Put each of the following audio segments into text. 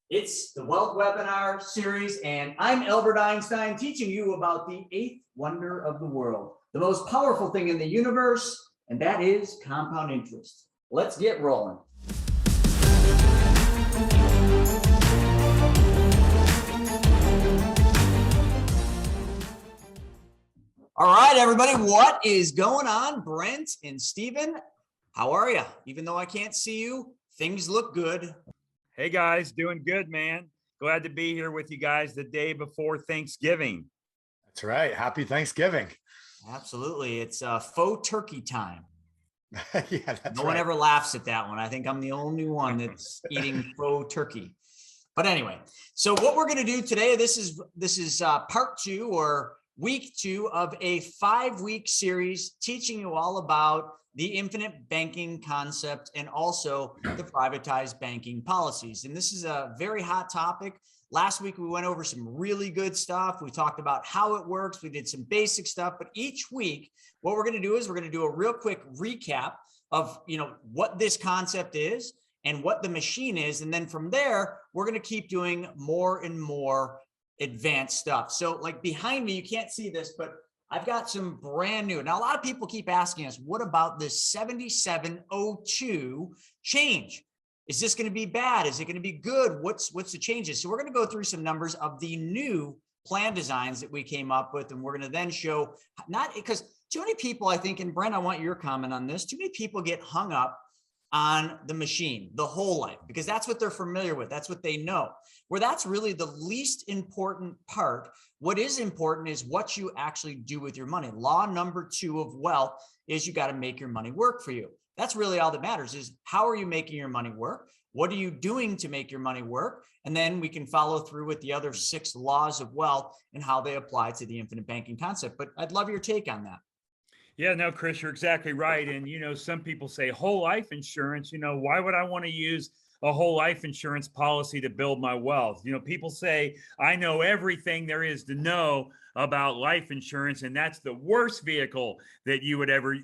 It's the Wealth Webinar series, and I'm Albert Einstein teaching you about the eighth wonder of the world, the most powerful thing in the universe, and that is compound interest. Let's get rolling. All right, everybody, what is going on? Brent and Steven, how are you? Even though I can't see you, things look good. Hey guys, doing good, man. Glad to be here with you guys the day before Thanksgiving. That's right. Happy Thanksgiving. Absolutely. It's faux turkey time. Yeah, that's No one ever laughs at that one. I think I'm the only one that's eating faux turkey. But anyway, so what we're going to do today, this is part 2 or week 2 of a 5-week series teaching you all about the infinite banking concept and also the privatized banking policies. And this is a very hot topic. Last week, we went over some really good stuff. We talked about how it works. We did some basic stuff, but each week, what we're going to do is we're going to do a real quick recap of, what this concept is and what the machine is. And then from there, we're going to keep doing more and more advanced stuff. So like behind me, you can't see this, but I've got some brand new. Now, a lot of people keep asking us, what about this 7702 change? Is this going to be bad? Is it going to be good? What's the changes? So we're going to go through some numbers of the new plan designs that we came up with. And we're going to then show, not because too many people, I think, and Brent, I want your comment on this. Too many people get hung up on the machine, the whole life, because that's what they're familiar with. That's what they know. Where that's really the least important part. What is important is what you actually do with your money. Law number 2 of wealth is you got to make your money work for you. That's really all that matters is how are you making your money work? What are you doing to make your money work? And then we can follow through with the other 6 laws of wealth and how they apply to the infinite banking concept. But I'd love your take on that. Yeah, no, Chris, you're exactly right. And, some people say whole life insurance, why would I want to use a whole life insurance policy to build my wealth? People say, I know everything there is to know about life insurance. And that's the worst vehicle that you would ever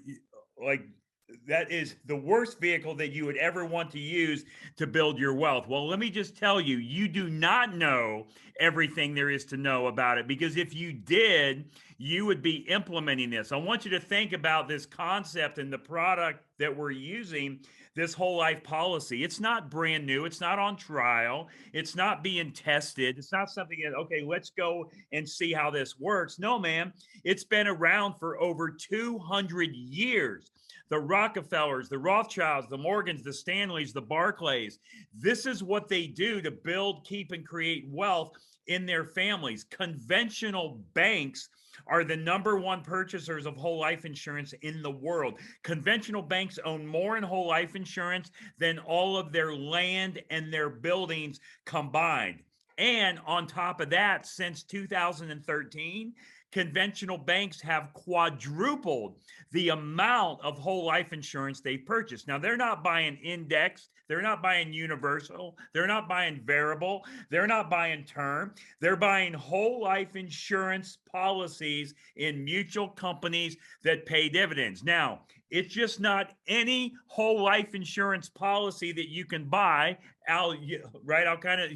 that is the worst vehicle that you would ever want to use to build your wealth. Well, let me just tell you, you do not know everything there is to know about it, because if you did, you would be implementing this. I want you to think about this concept and the product that we're using, this whole life policy. It's not brand new. It's not on trial. It's not being tested. It's not something that, okay, let's go and see how this works. No, man, it's been around for over 200 years. The Rockefellers, the Rothschilds, the Morgans, the Stanleys, the Barclays. This is what they do to build, keep, and create wealth in their families. Conventional banks are the #1 purchasers of whole life insurance in the world. Conventional banks own more in whole life insurance than all of their land and their buildings combined. And on top of that, since 2013, conventional banks have quadrupled the amount of whole life insurance they purchase. Now, they're not buying indexed, they're not buying universal, they're not buying variable, they're not buying term. They're buying whole life insurance policies in mutual companies that pay dividends. Now, it's just not any whole life insurance policy that you can buy. I'll kind of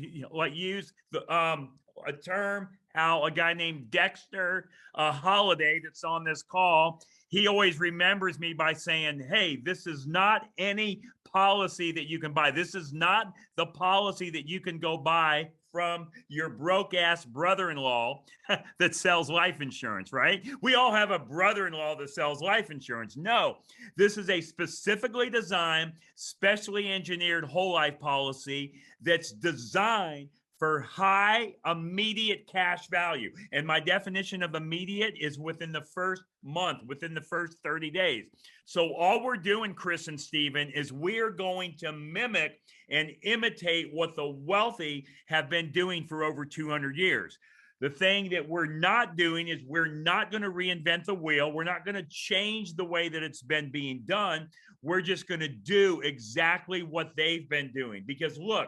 use a term how a guy named Dexter Holiday that's on this call, he always remembers me by saying, hey, this is not any policy that you can buy. This is not the policy that you can go buy from your broke ass brother-in-law that sells life insurance, right? We all have a brother-in-law that sells life insurance. No, this is a specifically designed, specially engineered whole life policy that's designed for high immediate cash value. And my definition of immediate is within the first month, within the first 30 days. So all we're doing, Chris and Steven, is we're going to mimic and imitate what the wealthy have been doing for over 200 years. The thing that we're not doing is we're not going to reinvent the wheel. We're not going to change the way that it's been being done. We're just going to do exactly what they've been doing. Because look,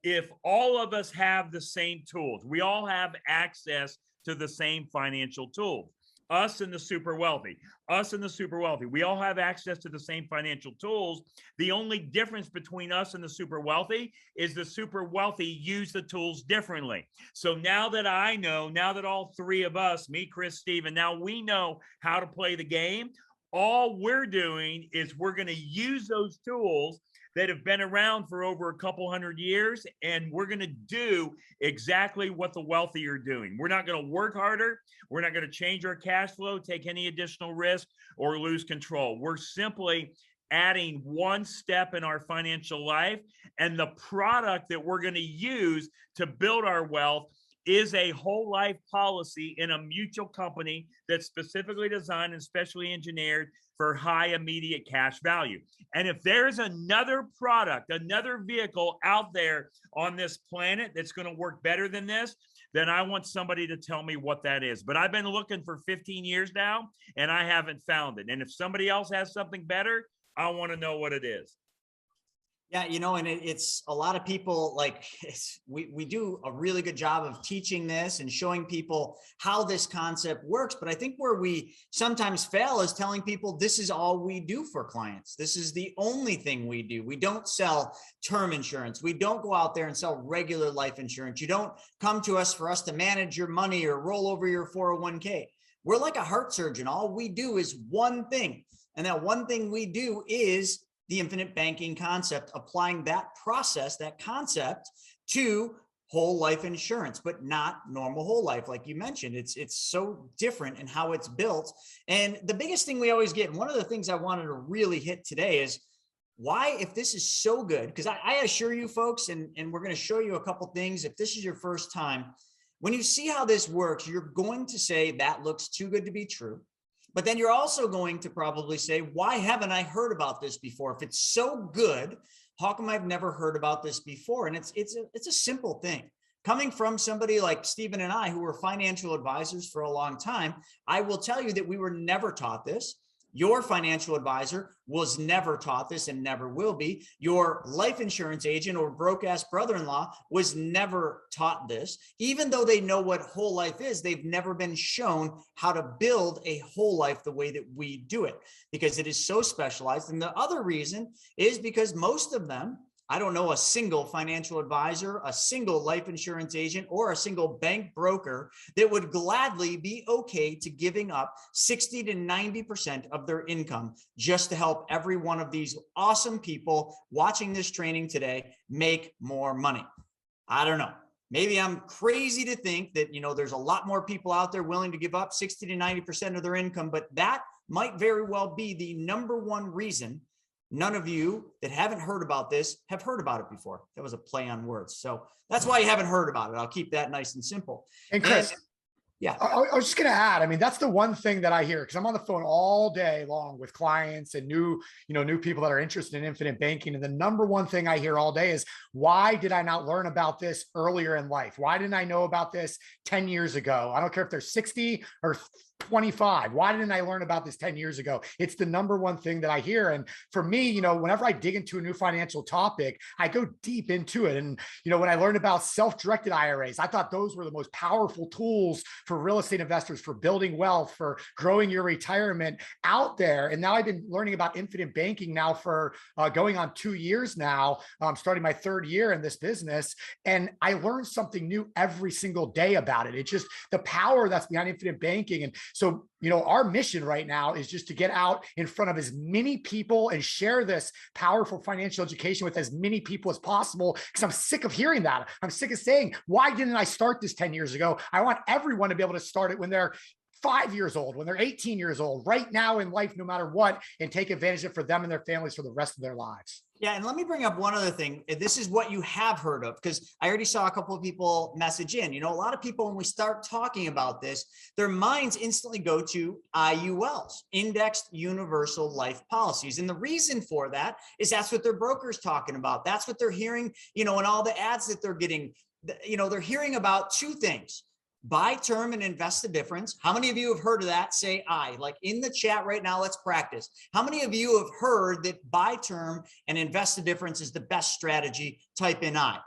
if all of us have the same tools, we all have access to the same financial tools. us and the super wealthy, us and the super wealthy. We all have access to the same financial tools. The only difference between us and the super wealthy is the super wealthy use the tools differently. So now that I know, now that all three of us, me, Chris, Steven, now we know how to play the game, all we're doing is we're going to use those tools that have been around for over a couple hundred years, and we're going to do exactly what the wealthy are doing. We're not going to work harder. We're not going to change our cash flow, take any additional risk, or lose control. We're simply adding one step in our financial life, and the product that we're going to use to build our wealth is a whole life policy in a mutual company that's specifically designed and specially engineered for high immediate cash value. And if there's another product, another vehicle out there on this planet that's going to work better than this, then I want somebody to tell me what that is. But I've been looking for 15 years now, and I haven't found it. And if somebody else has something better, I want to know what it is. Yeah, and it's a lot of people we do a really good job of teaching this and showing people how this concept works. But I think where we sometimes fail is telling people this is all we do for clients. This is the only thing we do. We don't sell term insurance. We don't go out there and sell regular life insurance. You don't come to us for us to manage your money or roll over your 401k. We're like a heart surgeon. All we do is one thing. And that one thing we do is the infinite banking concept, applying that process, that concept to whole life insurance, but not normal whole life. Like you mentioned, it's so different in how it's built. And the biggest thing we always get, and one of the things I wanted to really hit today is why, if this is so good, because I assure you folks, and we're going to show you a couple things. If this is your first time, when you see how this works, you're going to say that looks too good to be true. But then you're also going to probably say, why haven't I heard about this before? If it's so good, how come I've never heard about this before? And it's a simple thing. Coming from somebody like Steven and I, who were financial advisors for a long time, I will tell you that we were never taught this. Your financial advisor was never taught this and never will be. Your life insurance agent or broke-ass brother-in-law was never taught this. Even though they know what whole life is, they've never been shown how to build a whole life the way that we do it, because it is so specialized. And the other reason is because most of them, I don't know a single financial advisor, a single life insurance agent, or a single bank broker that would gladly be okay to giving up 60 to 90% of their income just to help every one of these awesome people watching this training today make more money. I don't know. Maybe I'm crazy to think that, there's a lot more people out there willing to give up 60 to 90% of their income, but that might very well be the number one reason none of you that haven't heard about this have heard about it before. That was a play on words. So that's why you haven't heard about it. I'll keep that nice and simple. And Chris, yeah, I was just going to add, that's the one thing that I hear, because I'm on the phone all day long with clients and new people that are interested in infinite banking. And the number one thing I hear all day is, why did I not learn about this earlier in life? Why didn't I know about this 10 years ago? I don't care if they're 60 or 25. Why didn't I learn about this 10 years ago? It's the number one thing that I hear. And for me, whenever I dig into a new financial topic, I go deep into it. And, when I learned about self-directed IRAs, I thought those were the most powerful tools for real estate investors, for building wealth, for growing your retirement out there. And now I've been learning about infinite banking now for going on 2 years now. I'm starting my third year in this business. And I learn something new every single day about it. It's just the power that's behind infinite banking. And so, our mission right now is just to get out in front of as many people and share this powerful financial education with as many people as possible, because I'm sick of hearing that. I'm sick of saying, why didn't I start this 10 years ago? I want everyone to be able to start it when they're 5 years old, when they're 18 years old, right now in life, no matter what, and take advantage of it for them and their families for the rest of their lives. Yeah. And let me bring up one other thing. This is what you have heard of, because I already saw a couple of people message in. A lot of people, when we start talking about this, their minds instantly go to IULs, indexed universal life policies. And the reason for that is that's what their broker's talking about. That's what they're hearing, in all the ads that they're getting. They're hearing about two things: buy term and invest the difference. How many of you have heard of that? Say I. Like in the chat right now, let's practice. How many of you have heard that buy term and invest the difference is the best strategy? Type in I.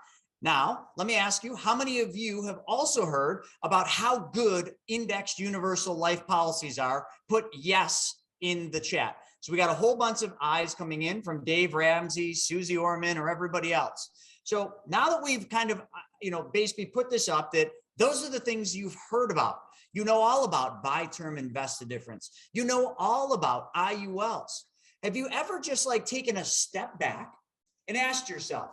Now, let me ask you, how many of you have also heard about how good indexed universal life policies are? Put yes in the chat. So we got a whole bunch of eyes coming in from Dave Ramsey, Susie Orman, or everybody else. So now that we've kind of, basically put this up, that those are the things you've heard about. You know all about buy term invest the difference. You know all about IULs. Have you ever just like taken a step back and asked yourself,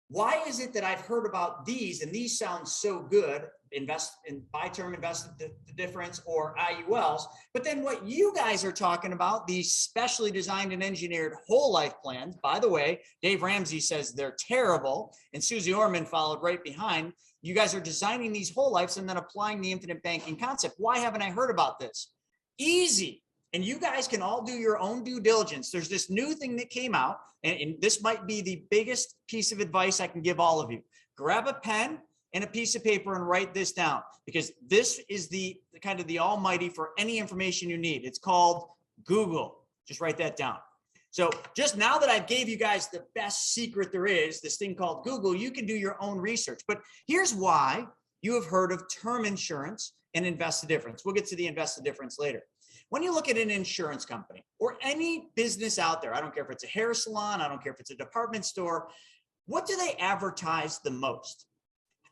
why is it that I've heard about these and these sound so good, invest in buy term invest the difference or IULs, but then what you guys are talking about, these specially designed and engineered whole life plans, by the way, Dave Ramsey says they're terrible, and Susie Orman followed right behind. You guys are designing these whole lives and then applying the infinite banking concept. Why haven't I heard about this? Easy. And you guys can all do your own due diligence. There's this new thing that came out, and this might be the biggest piece of advice I can give all of you. Grab a pen and a piece of paper and write this down, because this is the kind of the almighty for any information you need. It's called Google. Just write that down. So just now that I've gave you guys the best secret there is, this thing called Google, you can do your own research. But here's why you have heard of term insurance and invest the difference. We'll get to the invest the difference later. When you look at an insurance company or any business out there, I don't care if it's a hair salon, I don't care if it's a department store, what do they advertise the most?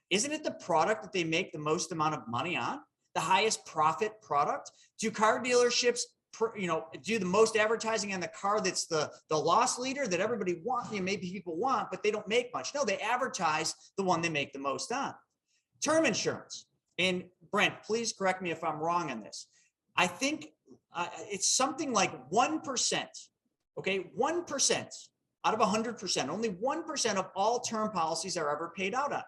Isn't it the product that they make the most amount of money on? The highest profit product? Do car dealerships, do the most advertising on the car that's the loss leader that everybody wants, maybe people want, but they don't make much? No, they advertise the one they make the most on. Term insurance. And Brent, please correct me if I'm wrong on this. I think it's something like 1%, okay? 1% out of 100%, only 1% of all term policies are ever paid out on.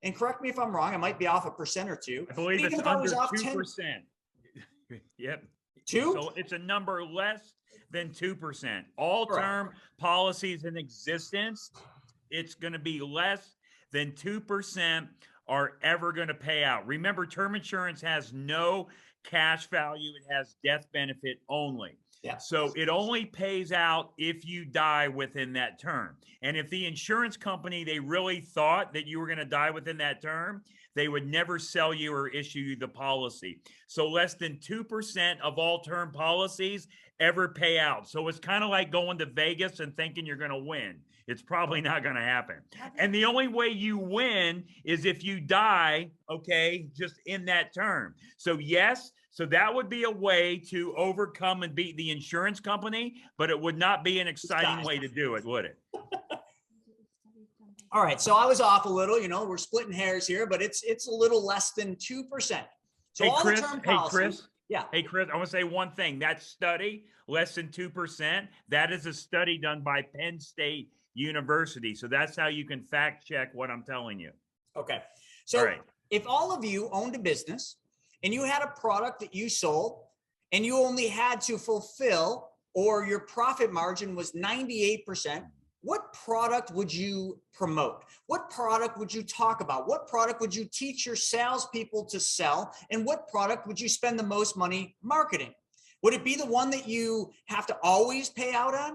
And correct me if I'm wrong, I might be off a percent or two. I believe it's under 2%. Yep. 2? So it's a number less than 2%. All Correct. term policies in existence, it's going to be less than 2% are ever going to pay out. Remember, term insurance has no cash value. It has death benefit only. Yeah. So it only pays out if you die within that term. And if the insurance company, they really thought that you were going to die within that term, they would never sell you or issue you the policy. So less than 2% of all term policies ever pay out. So it's kind of like going to Vegas and thinking you're going to win. It's probably not going to happen. And the only way you win is if you die, okay, just in that term. So yes, so that would be a way to overcome and beat the insurance company, but it would not be an exciting way to do it, would it? All right, so I was off a little, we're splitting hairs here, but it's a little less than 2%. So Hey, all Chris, the term policies, yeah. Hey, Chris, I want to say one thing. That study, less than 2%, that is a study done by Penn State University. So that's how you can fact check what I'm telling you. Okay. So if all of you owned a business and you had a product that you sold and you only had to fulfill, or your profit margin was 98%, what product would you promote? What product would you talk about? What product would you teach your salespeople to sell? And what product would you spend the most money marketing? Would it be the one that you have to always pay out on?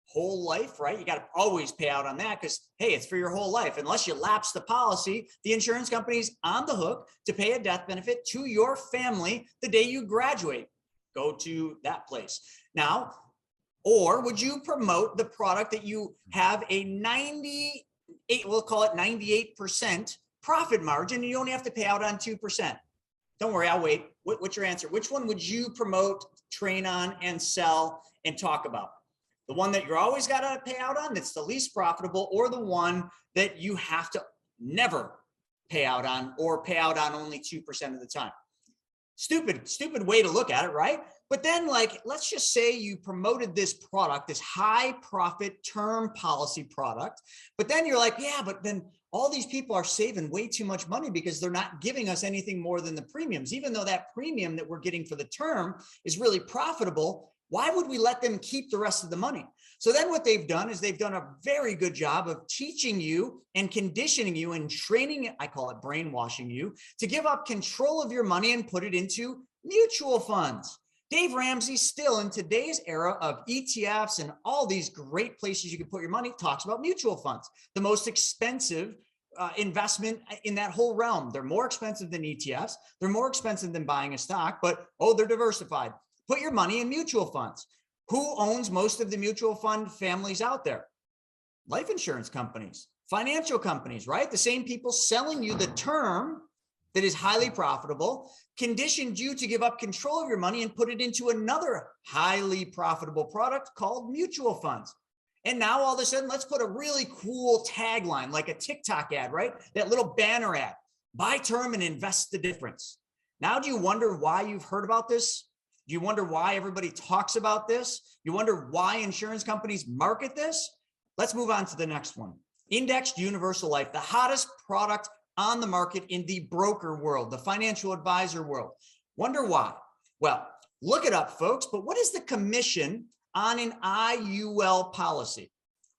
Whole life, right? You got to always pay out on that because, hey, it's for your whole life. Unless you lapse the policy, the insurance company's on the hook to pay a death benefit to your family the day you graduate. Go to that place. Now, or would you promote the product that you have a 98, we'll call it 98% profit margin, and you only have to pay out on 2%? Don't worry, I'll wait. What's your answer? Which one would you promote, train on, and sell and talk about? The one that you're always got to pay out on, that's the least profitable, or the one that you have to never pay out on, or pay out on only 2% of the time? Stupid way to look at it, right? But then, like, let's just say you promoted this product, this high profit term policy product, but then you're like, yeah, but then all these people are saving way too much money because they're not giving us anything more than the premiums. Even though that premium that we're getting for the term is really profitable, why would we let them keep the rest of the money? So then what they've done is they've done a very good job of teaching you and conditioning you and training, I call it brainwashing you, to give up control of your money and put it into mutual funds. Dave Ramsey, still in today's era of ETFs and all these great places you can put your money, talks about mutual funds. The most expensive investment in that whole realm. They're more expensive than ETFs. They're more expensive than buying a stock, but oh, they're diversified. Put your money in mutual funds. Who owns most of the mutual fund families out there? Life insurance companies, financial companies, right? The same people selling you the term that is highly profitable, conditioned you to give up control of your money and put it into another highly profitable product called mutual funds. And now all of a sudden, let's put a really cool tagline, like a TikTok ad, right? That little banner ad, buy term and invest the difference. Now, do you wonder why you've heard about this? Do you wonder why everybody talks about this? You wonder why insurance companies market this? Let's move on to the next one. Indexed universal life, the hottest product on the market in the broker world, the financial advisor world. Wonder why? Well, look it up, folks. But what is the commission on an IUL policy?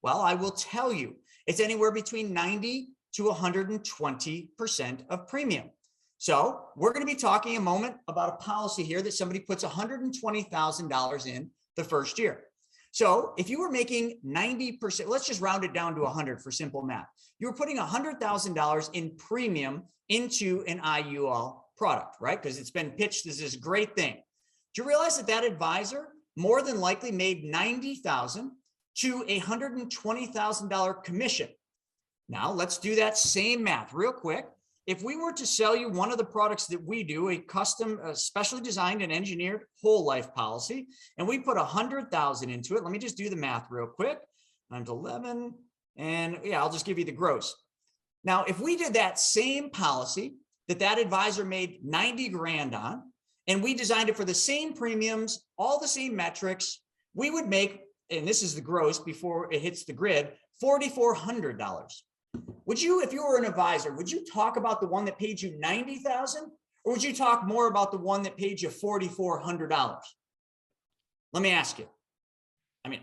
Well, I will tell you, it's anywhere between 90 to 120% of premium. So we're going to be talking a moment about a policy here that somebody puts $120,000 in the first year. So if you were making 90%, let's just round it down to 100 for simple math. You were putting $100,000 in premium into an IUL product, right? Because it's been pitched as this great thing. Do you realize that that advisor more than likely made $90,000 to $120,000 commission? Now let's do that same math real quick. If we were to sell you one of the products that we do, a custom, specially designed and engineered whole life policy, and we put 100,000 into it, let me just do the math real quick. Times 11, and yeah, I'll just give you the gross. Now, if we did that same policy that advisor made 90 grand on, and we designed it for the same premiums, all the same metrics, we would make, and this is the gross before it hits the grid, $4,400. Would you, if you were an advisor, would you talk about the one that paid you $90,000, or would you talk more about the one that paid you $4,400? Let me ask you. I mean,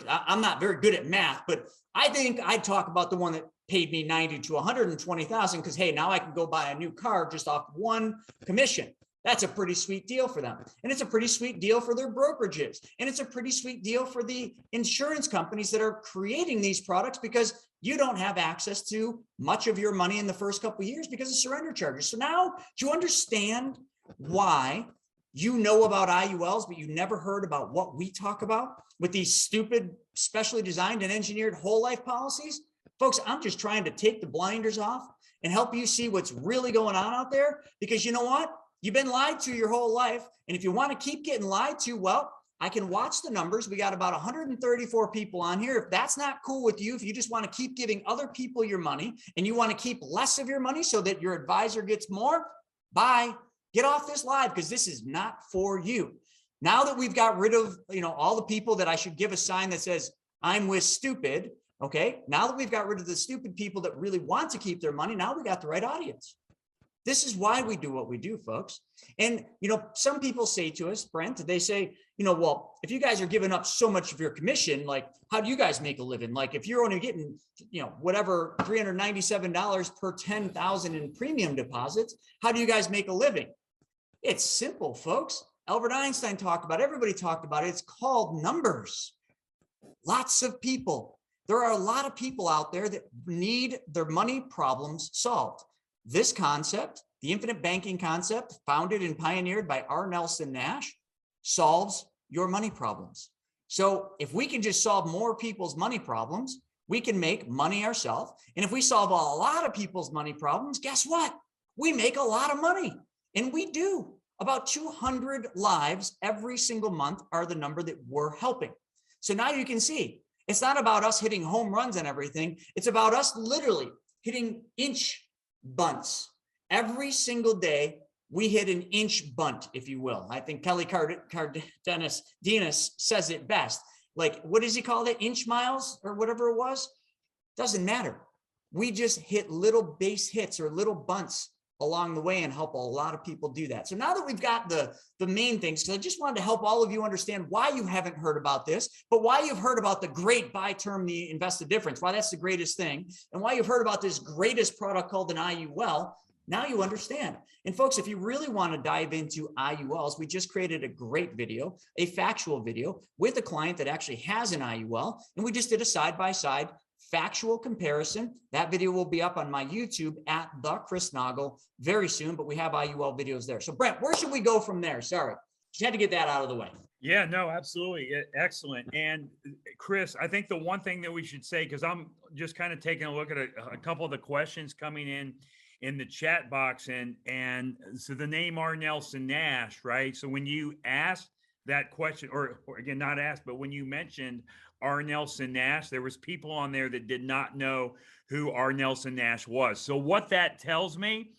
I'm not very good at math, but I think I'd talk about the one that paid me 90 to 120,000 because, hey, now I can go buy a new car just off one commission. That's a pretty sweet deal for them. And it's a pretty sweet deal for their brokerages. And it's a pretty sweet deal for the insurance companies that are creating these products, because you don't have access to much of your money in the first couple of years because of surrender charges. So now, do you understand why you know about IULs, but you never heard about what we talk about with these stupid, specially designed and engineered whole life policies? Folks, I'm just trying to take the blinders off and help you see what's really going on out there, because you know what? You've been lied to your whole life. And if you want to keep getting lied to, well, I can watch the numbers. We got about 134 people on here. If that's not cool with you, if you just want to keep giving other people your money and you want to keep less of your money so that your advisor gets more, bye. Get off this live, because this is not for you. Now that we've got rid of, all the people that I should give a sign that says I'm with stupid. Okay. Now that we've got rid of the stupid people that really want to keep their money, now we got the right audience. This is why we do what we do, folks. And, some people say to us, Brent, they say, well, if you guys are giving up so much of your commission, like, how do you guys make a living? Like, if you're only getting, whatever, $397 per 10,000 in premium deposits, how do you guys make a living? It's simple, folks. Albert Einstein talked about it. Everybody talked about it. It's called numbers. Lots of people. There are a lot of people out there that need their money problems solved. This concept, the infinite banking concept, founded and pioneered by R. Nelson Nash, solves your money problems. So if we can just solve more people's money problems, we can make money ourselves. And if we solve a lot of people's money problems, guess what? We make a lot of money. And we do. About 200 lives every single month are the number that we're helping. So now you can see, it's not about us hitting home runs and everything. It's about us literally hitting inch bunts. Every single day, we hit an inch bunt, if you will. I think Kelly Cardenas says it best. Like, what does he call it? Inch miles or whatever it was? Doesn't matter. We just hit little base hits or little bunts along the way and help a lot of people do that. So now that we've got the main things, because I just wanted to help all of you understand why you haven't heard about this, but why you've heard about the great buy term, the invest the difference, why that's the greatest thing, and why you've heard about this greatest product called an IUL. Now you understand. And folks, if you really want to dive into IULs, we just created a great video, a factual video with a client that actually has an IUL. And we just did a side-by-side factual comparison. That video will be up on my YouTube at the Chris Naugle very soon, but we have IUL videos there. So Brent, where should we go from there? Sorry, just had to get that out of the way. Yeah, no, absolutely. Excellent. And Chris, I think the one thing that we should say, because I'm just kind of taking a look at a couple of the questions coming in the chat box, and so the name R. Nelson Nash, right? So when you asked that question, or again, not asked, but when you mentioned R. Nelson Nash, there was people on there that did not know who R. Nelson Nash was. So what that tells me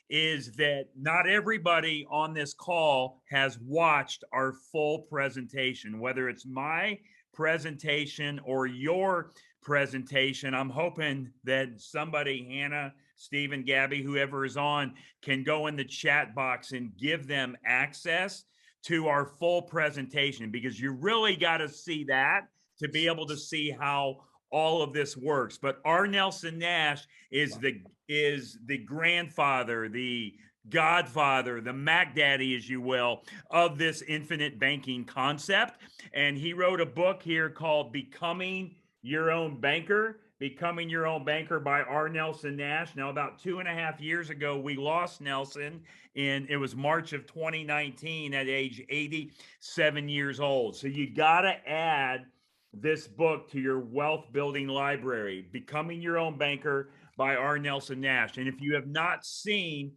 is that not everybody on this call has watched our full presentation, whether it's my presentation or your presentation. I'm hoping that somebody, Hannah, Stephen, Gabby, whoever is on, can go in the chat box and give them access to our full presentation, because you really got to see that to be able to see how all of this works. But R. Nelson Nash is the grandfather, the godfather, the Mac Daddy, as you will, of this infinite banking concept. And he wrote a book here called Becoming Your Own Banker by R. Nelson Nash. Now, about 2.5 years ago, we lost Nelson it was March of 2019 at age 87 years old. So you got to add this book to your wealth building library, Becoming Your Own Banker by R. Nelson Nash. And if you have not seen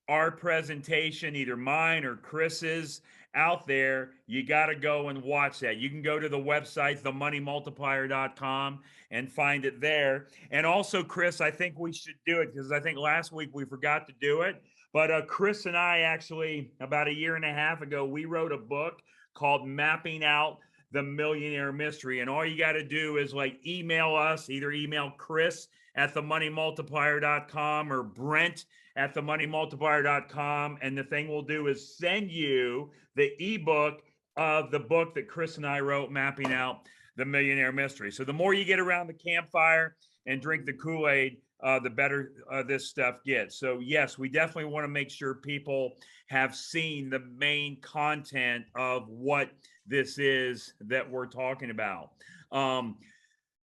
our presentation, either mine or Chris's, out there, you got to go and watch that. You can go to the website, themoneymultiplier.com, and find it there. And also, Chris, I think we should do it, because I think last week we forgot to do it. But Chris and I actually, about 1.5 years ago, we wrote a book called Mapping Out the Millionaire Mystery. And all you got to do is email us, either email Chris at themoneymultiplier.com or Brent at themoneymultiplier.com. And the thing we'll do is send you the ebook of the book that Chris and I wrote, Mapping Out the Millionaire Mystery. So the more you get around the campfire and drink the Kool-Aid, the better this stuff gets. So yes, we definitely want to make sure people have seen the main content of what this is that we're talking about.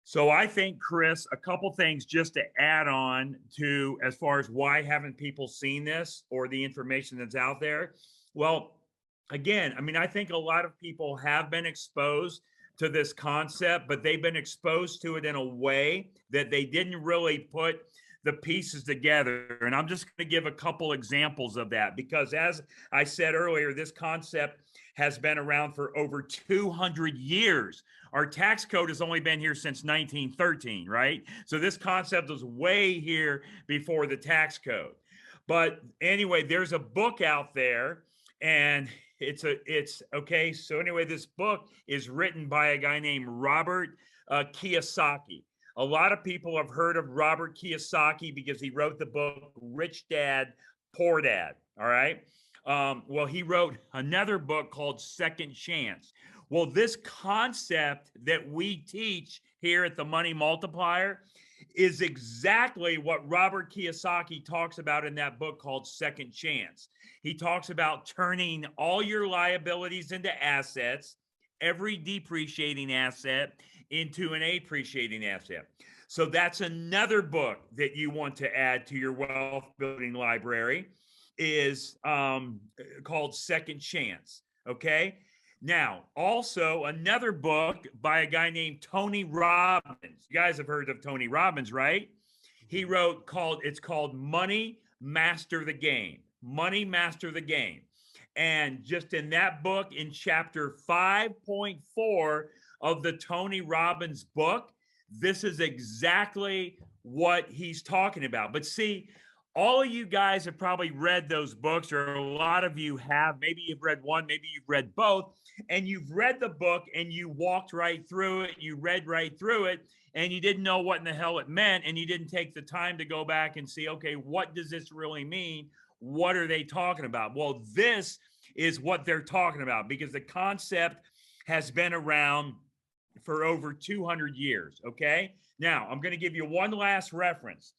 So I think, Chris, a couple things just to add on to, as far as why haven't people seen this or the information that's out there? Well, again, I mean, I think a lot of people have been exposed to this concept, but they've been exposed to it in a way that they didn't really put the pieces together. And I'm just going to give a couple examples of that, because as I said earlier, this concept has been around for over 200 years. Our tax code has only been here since 1913, right? So this concept was way here before the tax code. But anyway, there's a book out there, and it's okay. So anyway, this book is written by a guy named Robert Kiyosaki. A lot of people have heard of Robert Kiyosaki because he wrote the book Rich Dad, Poor Dad. All right. Well, he wrote another book called Second Chance. Well, this concept that we teach here at the Money Multiplier is exactly what Robert Kiyosaki talks about in that book called Second Chance. He talks about turning all your liabilities into assets, every depreciating asset into an appreciating asset. So that's another book that you want to add to your wealth building library, is called Second Chance. Okay. Now, also another book by a guy named Tony Robbins. You guys have heard of Tony Robbins, right? He wrote it's called Money Master the Game. Money Master the Game. And just in that book, in chapter 5.4 of the Tony Robbins book, this is exactly what he's talking about. But see, all of you guys have probably read those books, or a lot of you have. Maybe you've read one, maybe you've read both, and you've read the book and you walked right through it, you read right through it, and you didn't know what in the hell it meant, and you didn't take the time to go back and see, okay, what does this really mean? What are they talking about? Well, this is what they're talking about, because the concept has been around for over 200 years, okay? Now, I'm going to give you one last reference.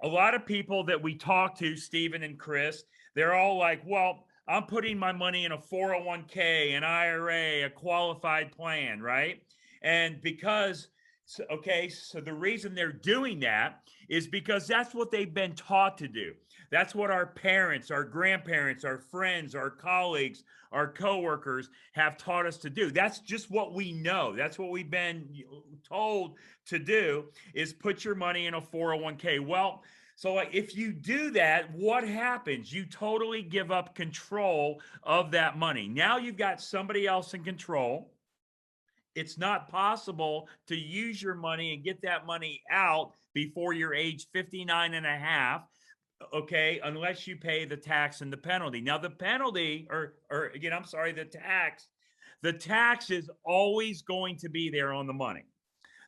A lot of people that we talk to, Stephen and Chris, they're all like, well, I'm putting my money in a 401k, an IRA, a qualified plan, right? And because So, okay, so the reason they're doing that is because that's what they've been taught to do. That's what our parents, our grandparents, our friends, our colleagues, our coworkers have taught us to do. That's just what we know. That's what we've been told to do, is put your money in a 401k. Well, so if you do that, what happens? You totally give up control of that money. Now you've got somebody else in control. It's not possible to use your money and get that money out before you're age 59 and a half, okay, unless you pay the tax and the penalty. Now the penalty, or again, I'm sorry, the tax is always going to be there on the money.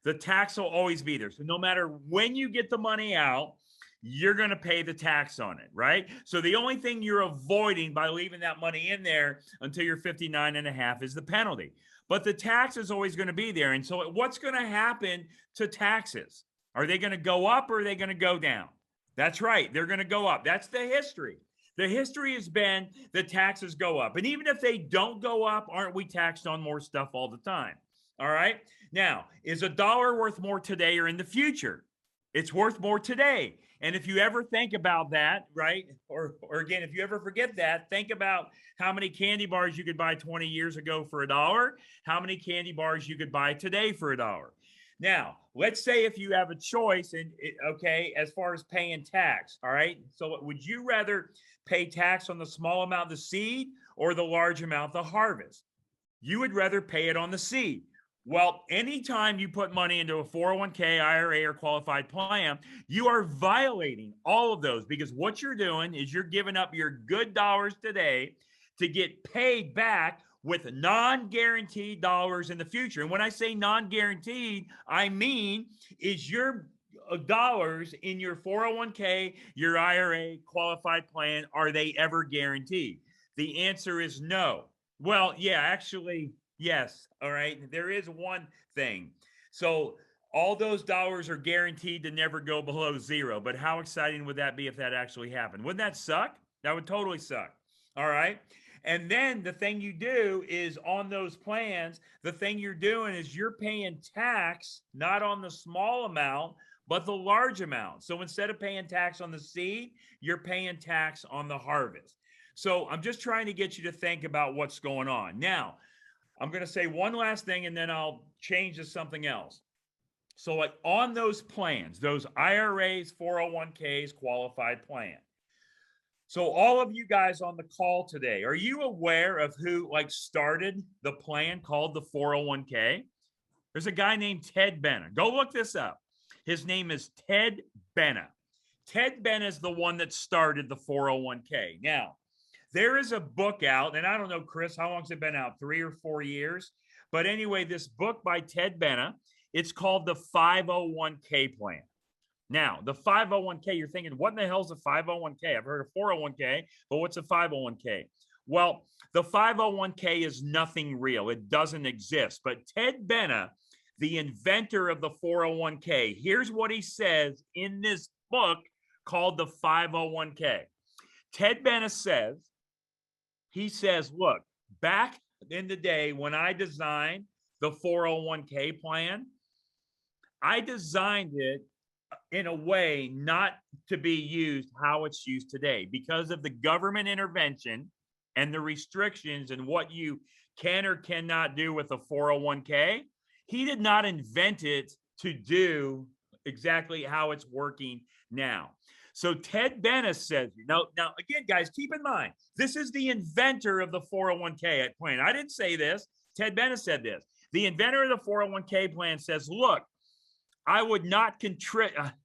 The tax will always be there. So no matter when you get the money out, you're going to pay the tax on it, right? So the only thing you're avoiding by leaving that money in there until you're 59 and a half is the penalty. But the tax is always going to be there. And so what's going to happen to taxes? Are they going to go up or are they going to go down? That's right. They're going to go up. That's the history. The history has been the taxes go up. And even if they don't go up, aren't we taxed on more stuff all the time? All right. Now, is a dollar worth more today or in the future? It's worth more today. And if you ever think about that, right, or again, if you ever forget that, think about how many candy bars you could buy 20 years ago for $1, how many candy bars you could buy today for $1. Now, let's say if you have a choice, and okay, as far as paying tax, all right, so would you rather pay tax on the small amount of the seed or the large amount of the harvest? You would rather pay it on the seed. Well, anytime you put money into a 401k, IRA, or qualified plan, you are violating all of those, because what you're doing is you're giving up your good dollars today to get paid back with non-guaranteed dollars in the future. And when I say non-guaranteed, I mean is your dollars in your 401k, your IRA, qualified plan, are they ever guaranteed? The answer is no. Well, yeah, actually, yes. All right. There is one thing. So all those dollars are guaranteed to never go below zero. But how exciting would that be if that actually happened? Wouldn't that suck? That would totally suck. All right. And then the thing you do is on those plans, the thing you're doing is you're paying tax, not on the small amount, but the large amount. So instead of paying tax on the seed, you're paying tax on the harvest. So I'm just trying to get you to think about what's going on. Now, I'm going to say one last thing and then I'll change to something else. So like on those plans, those IRAs, 401ks, qualified plan. So all of you guys on the call today, are you aware of who like started the plan called the 401k? There's a guy named Ted Benna. Go look this up. His name is Ted Benna. Ted Benna is the one that started the 401k. Now, there is a book out, and I don't know, Chris, how long has it been out? 3 or 4 years? But anyway, this book by Ted Benna, it's called the 501k plan. Now, the 501k, you're thinking, what in the hell is a 501k? I've heard of 401k, but what's a 501k? Well, the 501k is nothing real. It doesn't exist. But Ted Benna, the inventor of the 401k, here's what he says in this book called the 501k. Ted Benna says, he says, look, back in the day when I designed the 401k plan, I designed it in a way not to be used how it's used today because of the government intervention and the restrictions and what you can or cannot do with a 401k. He did not invent it to do exactly how it's working now. So Ted Benna says, now again, guys, keep in mind, this is the inventor of the 401k plan. I didn't say this. Ted Benna said this. The inventor of the 401k plan says, look, I would not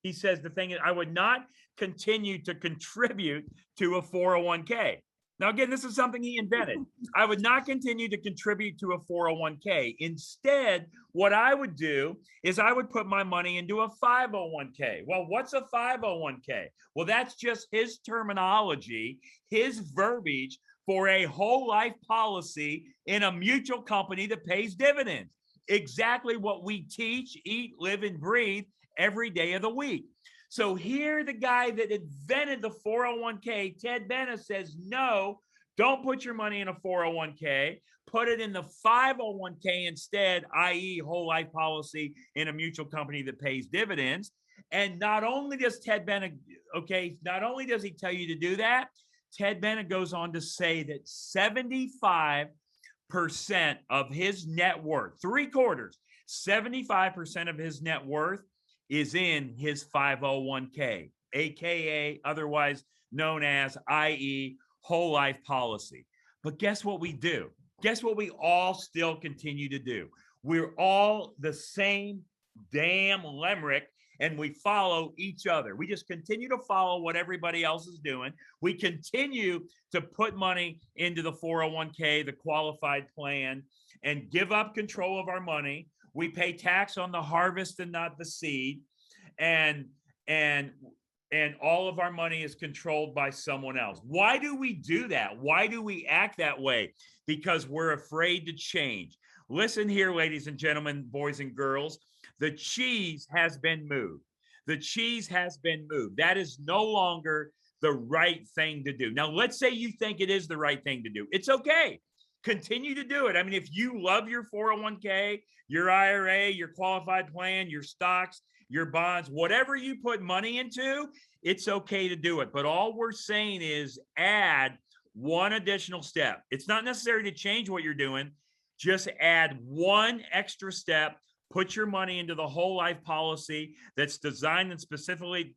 he says the thing is, I would not continue to contribute to a 401k. Now, again, this is something he invented. I would not continue to contribute to a 401k. Instead, what I would do is I would put my money into a 501k. Well, what's a 501k? Well, that's just his terminology, his verbiage for a whole life policy in a mutual company that pays dividends. Exactly what we teach, eat, live, and breathe every day of the week. So here, the guy that invented the 401k, Ted Benna, says, no, Don't put your money in a 401k. Put it in the 501k instead, i.e. whole life policy in a mutual company that pays dividends. And not only does Ted Bennett, not only does he tell you to do that, Ted Bennett goes on to say that 75% of his net worth, 75% of his net worth is in his 501k, aka otherwise known as, i.e. whole life policy. But guess what we do? Guess what we all still continue to do? We're all the same damn limerick, and we follow each other. We just continue to follow what everybody else is doing. We continue to put money into the 401k, the qualified plan, and give up control of our money. We pay tax on the harvest and not the seed. And all of our money is controlled by someone else. Why do we do that? Why do we act that way? Because we're afraid to change. Listen here, ladies and gentlemen, boys and girls, the cheese has been moved. The cheese has been moved. That is no longer the right thing to do. Now, let's say you think it is the right thing to do. It's okay. Continue to do it. I mean, if you love your 401k, your IRA, your qualified plan, your stocks, your bonds, whatever you put money into, it's okay to do it. But all we're saying is add one additional step. It's not necessary to change what you're doing. Just add one extra step. Put your money into the whole life policy that's designed and specifically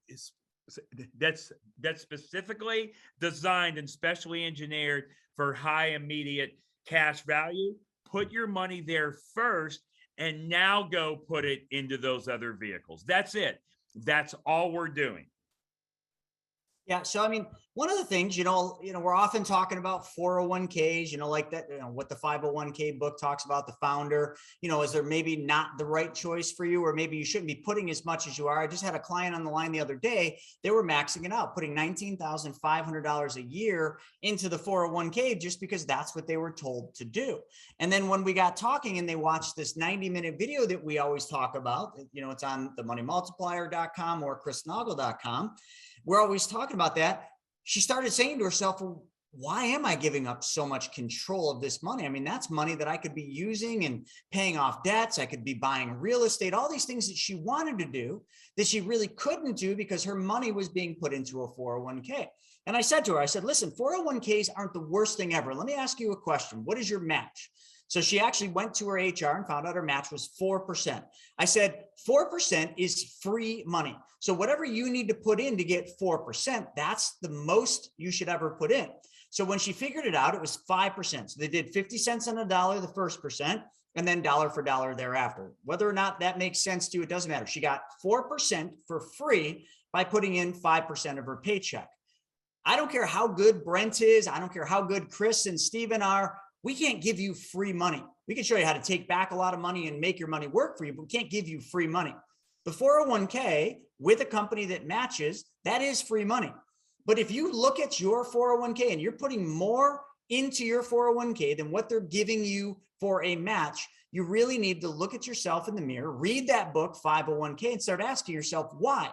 designed and specially engineered for high immediate cash value. Put your money there first, and now go put it into those other vehicles. That's it. That's all we're doing. Yeah. So, I mean, one of the things, we're often talking about 401ks, like that, what the 501k book talks about, the founder, is there maybe not the right choice for you, or maybe you shouldn't be putting as much as you are. I just had a client on the line the other day. They were maxing it out, putting $19,500 a year into the 401k just because that's what they were told to do. And then when we got talking and they watched this 90-minute video that we always talk about, it's on themoneymultiplier.com or chrisnaugle.com. We're always talking about that. She started saying to herself, well, why am I giving up so much control of this money? I mean, that's money that I could be using and paying off debts. I could be buying real estate, all these things that she wanted to do that she really couldn't do because her money was being put into a 401k. And I said to her, listen, 401ks aren't the worst thing ever. Let me ask you a question. What is your match? So she actually went to her HR and found out her match was 4%. I said, 4% is free money. So whatever you need to put in to get 4%, that's the most you should ever put in. So when she figured it out, it was 5%. So they did 50 cents on a dollar, the first percent, and then dollar for dollar thereafter. Whether or not that makes sense to you, it doesn't matter. She got 4% for free by putting in 5% of her paycheck. I don't care how good Brent is. I don't care how good Chris and Steven are. We can't give you free money. We can show you how to take back a lot of money and make your money work for you, but we can't give you free money. The 401k with a company that matches, that is free money. But if you look at your 401k and you're putting more into your 401k than what they're giving you for a match, you really need to look at yourself in the mirror, read that book, 501k, and start asking yourself why.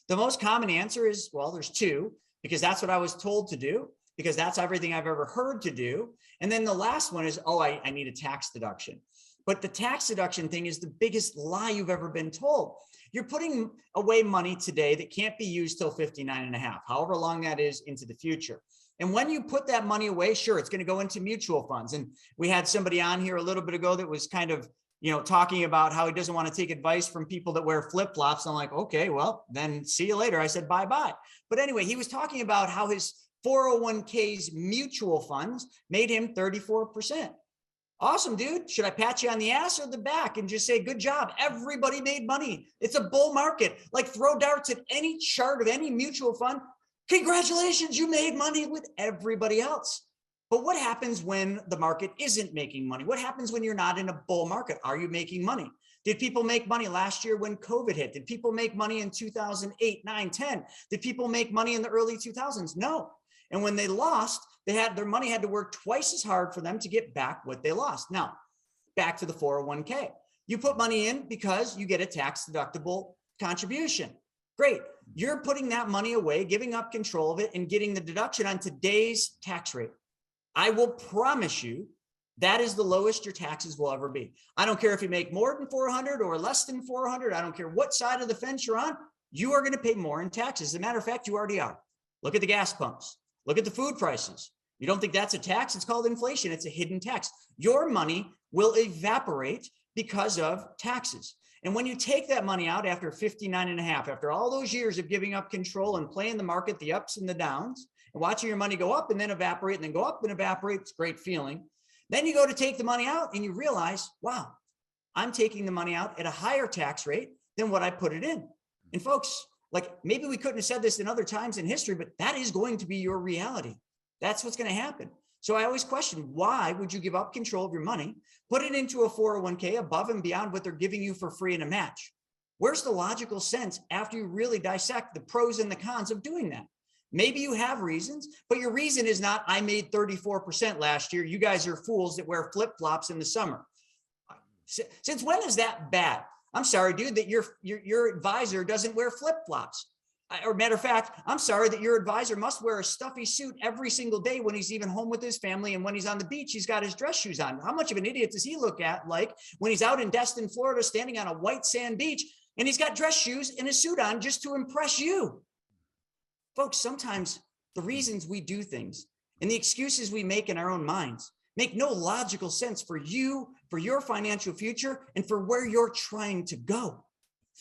The most common answer is, well, there's two, because that's what I was told to do, because that's everything I've ever heard to do. And then the last one is, I need a tax deduction. But the tax deduction thing is the biggest lie you've ever been told. You're putting away money today that can't be used till 59 and a half, however long that is into the future. And when you put that money away, sure, it's going to go into mutual funds. And we had somebody on here a little bit ago that was kind of, talking about how he doesn't want to take advice from people that wear flip-flops. I'm like, okay, well, then see you later. I said, bye-bye. But anyway, he was talking about how his 401k's mutual funds made him 34%. Awesome, dude. Should I pat you on the ass or the back and just say, good job? Everybody made money. It's a bull market. Like throw darts at any chart of any mutual fund. Congratulations, you made money with everybody else. But what happens when the market isn't making money? What happens when you're not in a bull market? Are you making money? Did people make money last year when COVID hit? Did people make money in 2008, 9, 10? Did people make money in the early 2000s? No. And when they lost, their money had to work twice as hard for them to get back what they lost. Now, back to the 401k. You put money in because you get a tax deductible contribution. Great. You're putting that money away, giving up control of it, and getting the deduction on today's tax rate. I will promise you that is the lowest your taxes will ever be. I don't care if you make more than 400 or less than 400. I don't care what side of the fence you're on. You are going to pay more in taxes. As a matter of fact, you already are. Look at the gas pumps. Look at the food prices. You don't think that's a tax? It's called inflation. It's a hidden tax. Your money will evaporate because of taxes. And when you take that money out after 59 and a half, after all those years of giving up control and playing the market, the ups and the downs, and watching your money go up and then evaporate and then go up and evaporate, it's a great feeling. Then you go to take the money out and you realize, wow, I'm taking the money out at a higher tax rate than what I put it in. And folks, like maybe we couldn't have said this in other times in history, but that is going to be your reality. That's what's going to happen. So I always question, why would you give up control of your money, put it into a 401k above and beyond what they're giving you for free in a match? Where's the logical sense after you really dissect the pros and the cons of doing that? Maybe you have reasons, but your reason is not, I made 34% last year. You guys are fools that wear flip-flops in the summer. Since when is that bad? I'm sorry, dude, that your advisor doesn't wear flip-flops. Or matter of fact, I'm sorry that your advisor must wear a stuffy suit every single day when he's even home with his family. And when he's on the beach, he's got his dress shoes on. How much of an idiot does he look at like when he's out in Destin, Florida, standing on a white sand beach and he's got dress shoes and a suit on just to impress you? Folks, sometimes the reasons we do things and the excuses we make in our own minds make no logical sense for you, for your financial future, and for where you're trying to go.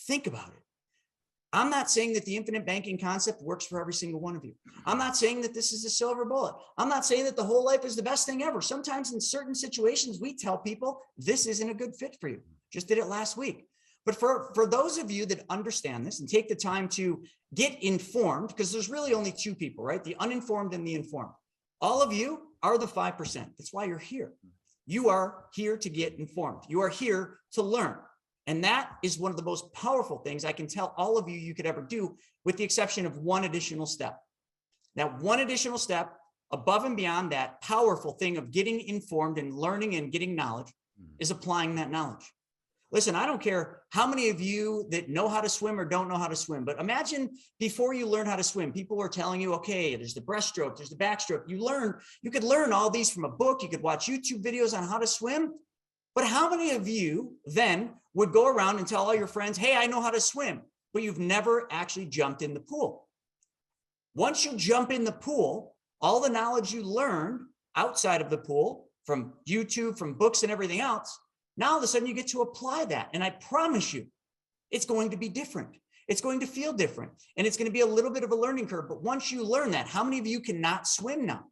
Think about it. I'm not saying that the infinite banking concept works for every single one of you. I'm not saying that this is a silver bullet. I'm not saying that the whole life is the best thing ever. Sometimes in certain situations, we tell people this isn't a good fit for you. Just did it last week. But for those of you that understand this and take the time to get informed, because there's really only two people, right? The uninformed and the informed. All of you are the 5%. That's why you're here. You are here to get informed. You are here to learn. And that is one of the most powerful things I can tell all of you you could ever do, with the exception of one additional step. That one additional step above and beyond that powerful thing of getting informed and learning and getting knowledge is applying that knowledge. Listen, I don't care how many of you that know how to swim or don't know how to swim, but imagine before you learn how to swim, people were telling you, okay, there's the breaststroke, there's the backstroke. You could learn all these from a book. You could watch YouTube videos on how to swim. But how many of you then would go around and tell all your friends, hey, I know how to swim, but you've never actually jumped in the pool? Once you jump in the pool, all the knowledge you learned outside of the pool from YouTube, from books and everything else, now all of a sudden you get to apply that. And I promise you, it's going to be different. It's going to feel different. And it's going to be a little bit of a learning curve. But once you learn that, how many of you cannot swim now?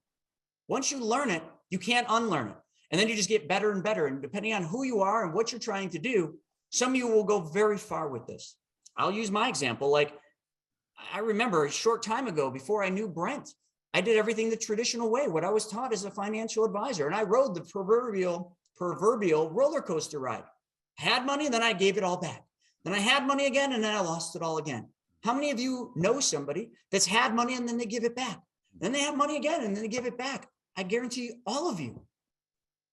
Once you learn it, you can't unlearn it. And then you just get better and better. And depending on who you are and what you're trying to do, some of you will go very far with this. I'll use my example. Like, I remember a short time ago, before I knew Brent, I did everything the traditional way, what I was taught as a financial advisor. And I rode the proverbial roller coaster ride. Had money, then I gave it all back. Then I had money again, and then I lost it all again. How many of you know somebody that's had money and then they give it back? Then they have money again and then they give it back. I guarantee you, all of you.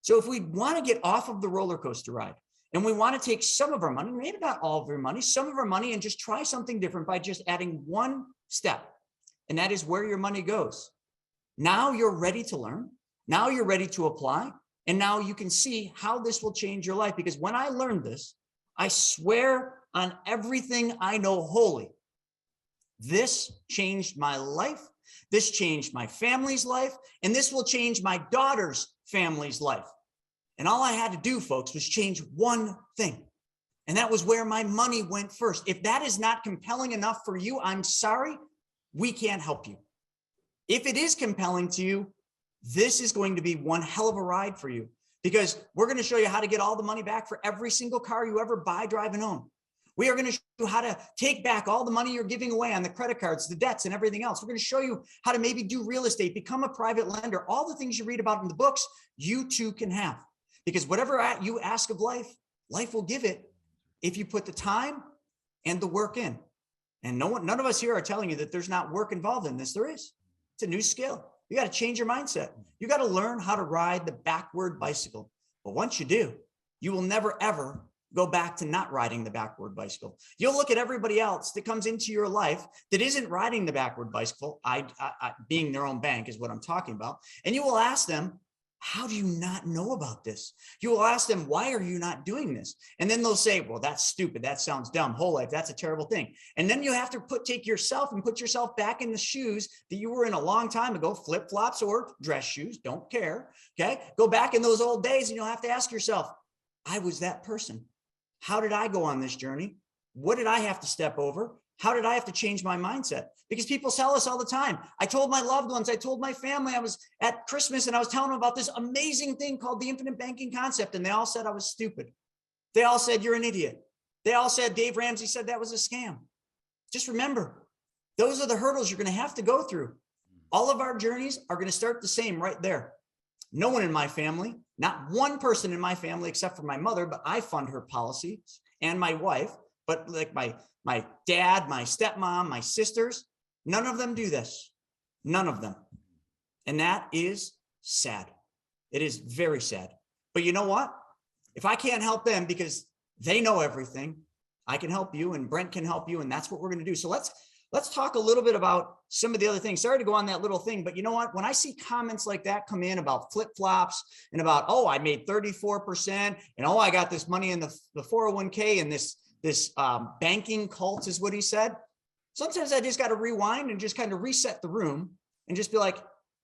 So if we want to get off of the roller coaster ride and we want to take some of our money, maybe not all of our money, some of our money, and just try something different by just adding one step, and that is where your money goes. Now you're ready to learn. Now you're ready to apply. And now you can see how this will change your life. Because when I learned this, I swear on everything I know wholly, this changed my life. This changed my family's life. And this will change my daughter's family's life. And all I had to do, folks, was change one thing. And that was where my money went first. If that is not compelling enough for you, I'm sorry, we can't help you. If it is compelling to you, this is going to be one hell of a ride for you, because we're going to show you how to get all the money back for every single car you ever buy, drive, and own. We are going to show you how to take back all the money you're giving away on the credit cards, the debts, and everything else. We're going to show you how to maybe do real estate, become a private lender. All the things you read about in the books, you too can have. Because whatever you ask of life, life will give it if you put the time and the work in. And none of us here are telling you that there's not work involved in this. There is. It's a new skill. You got to change your mindset. You got to learn how to ride the backward bicycle. But once you do, you will never, ever go back to not riding the backward bicycle. You'll look at everybody else that comes into your life that isn't riding the backward bicycle, being their own bank is what I'm talking about. And you will ask them, how do you not know about this? You will ask them, why are you not doing this? And then they'll say, well, that's stupid. That sounds dumb. Whole life, that's a terrible thing. And then you have to take yourself and put yourself back in the shoes that you were in a long time ago, flip-flops or dress shoes, don't care. Okay. Go back in those old days and you'll have to ask yourself, I was that person. How did I go on this journey? What did I have to step over? How did I have to change my mindset? Because people tell us all the time. I told my loved ones, I told my family, I was at Christmas and I was telling them about this amazing thing called the infinite banking concept. And they all said I was stupid. They all said, you're an idiot. They all said, Dave Ramsey said that was a scam. Just remember, those are the hurdles you're going to have to go through. All of our journeys are going to start the same right there. No one in my family, not one person in my family, except for my mother, but I fund her policies, and my wife, but like my dad, my stepmom, my sisters, none of them do this. None of them. And that is sad. It is very sad. But you know what? If I can't help them because they know everything, I can help you and Brent can help you. And that's what we're going to do. So let's talk a little bit about some of the other things. Sorry to go on that little thing, but you know what? When I see comments like that come in about flip-flops and about, oh, I made 34% and oh, I got this money in the 401k and this banking cult is what he said. Sometimes I just got to rewind and just kind of reset the room and just be like,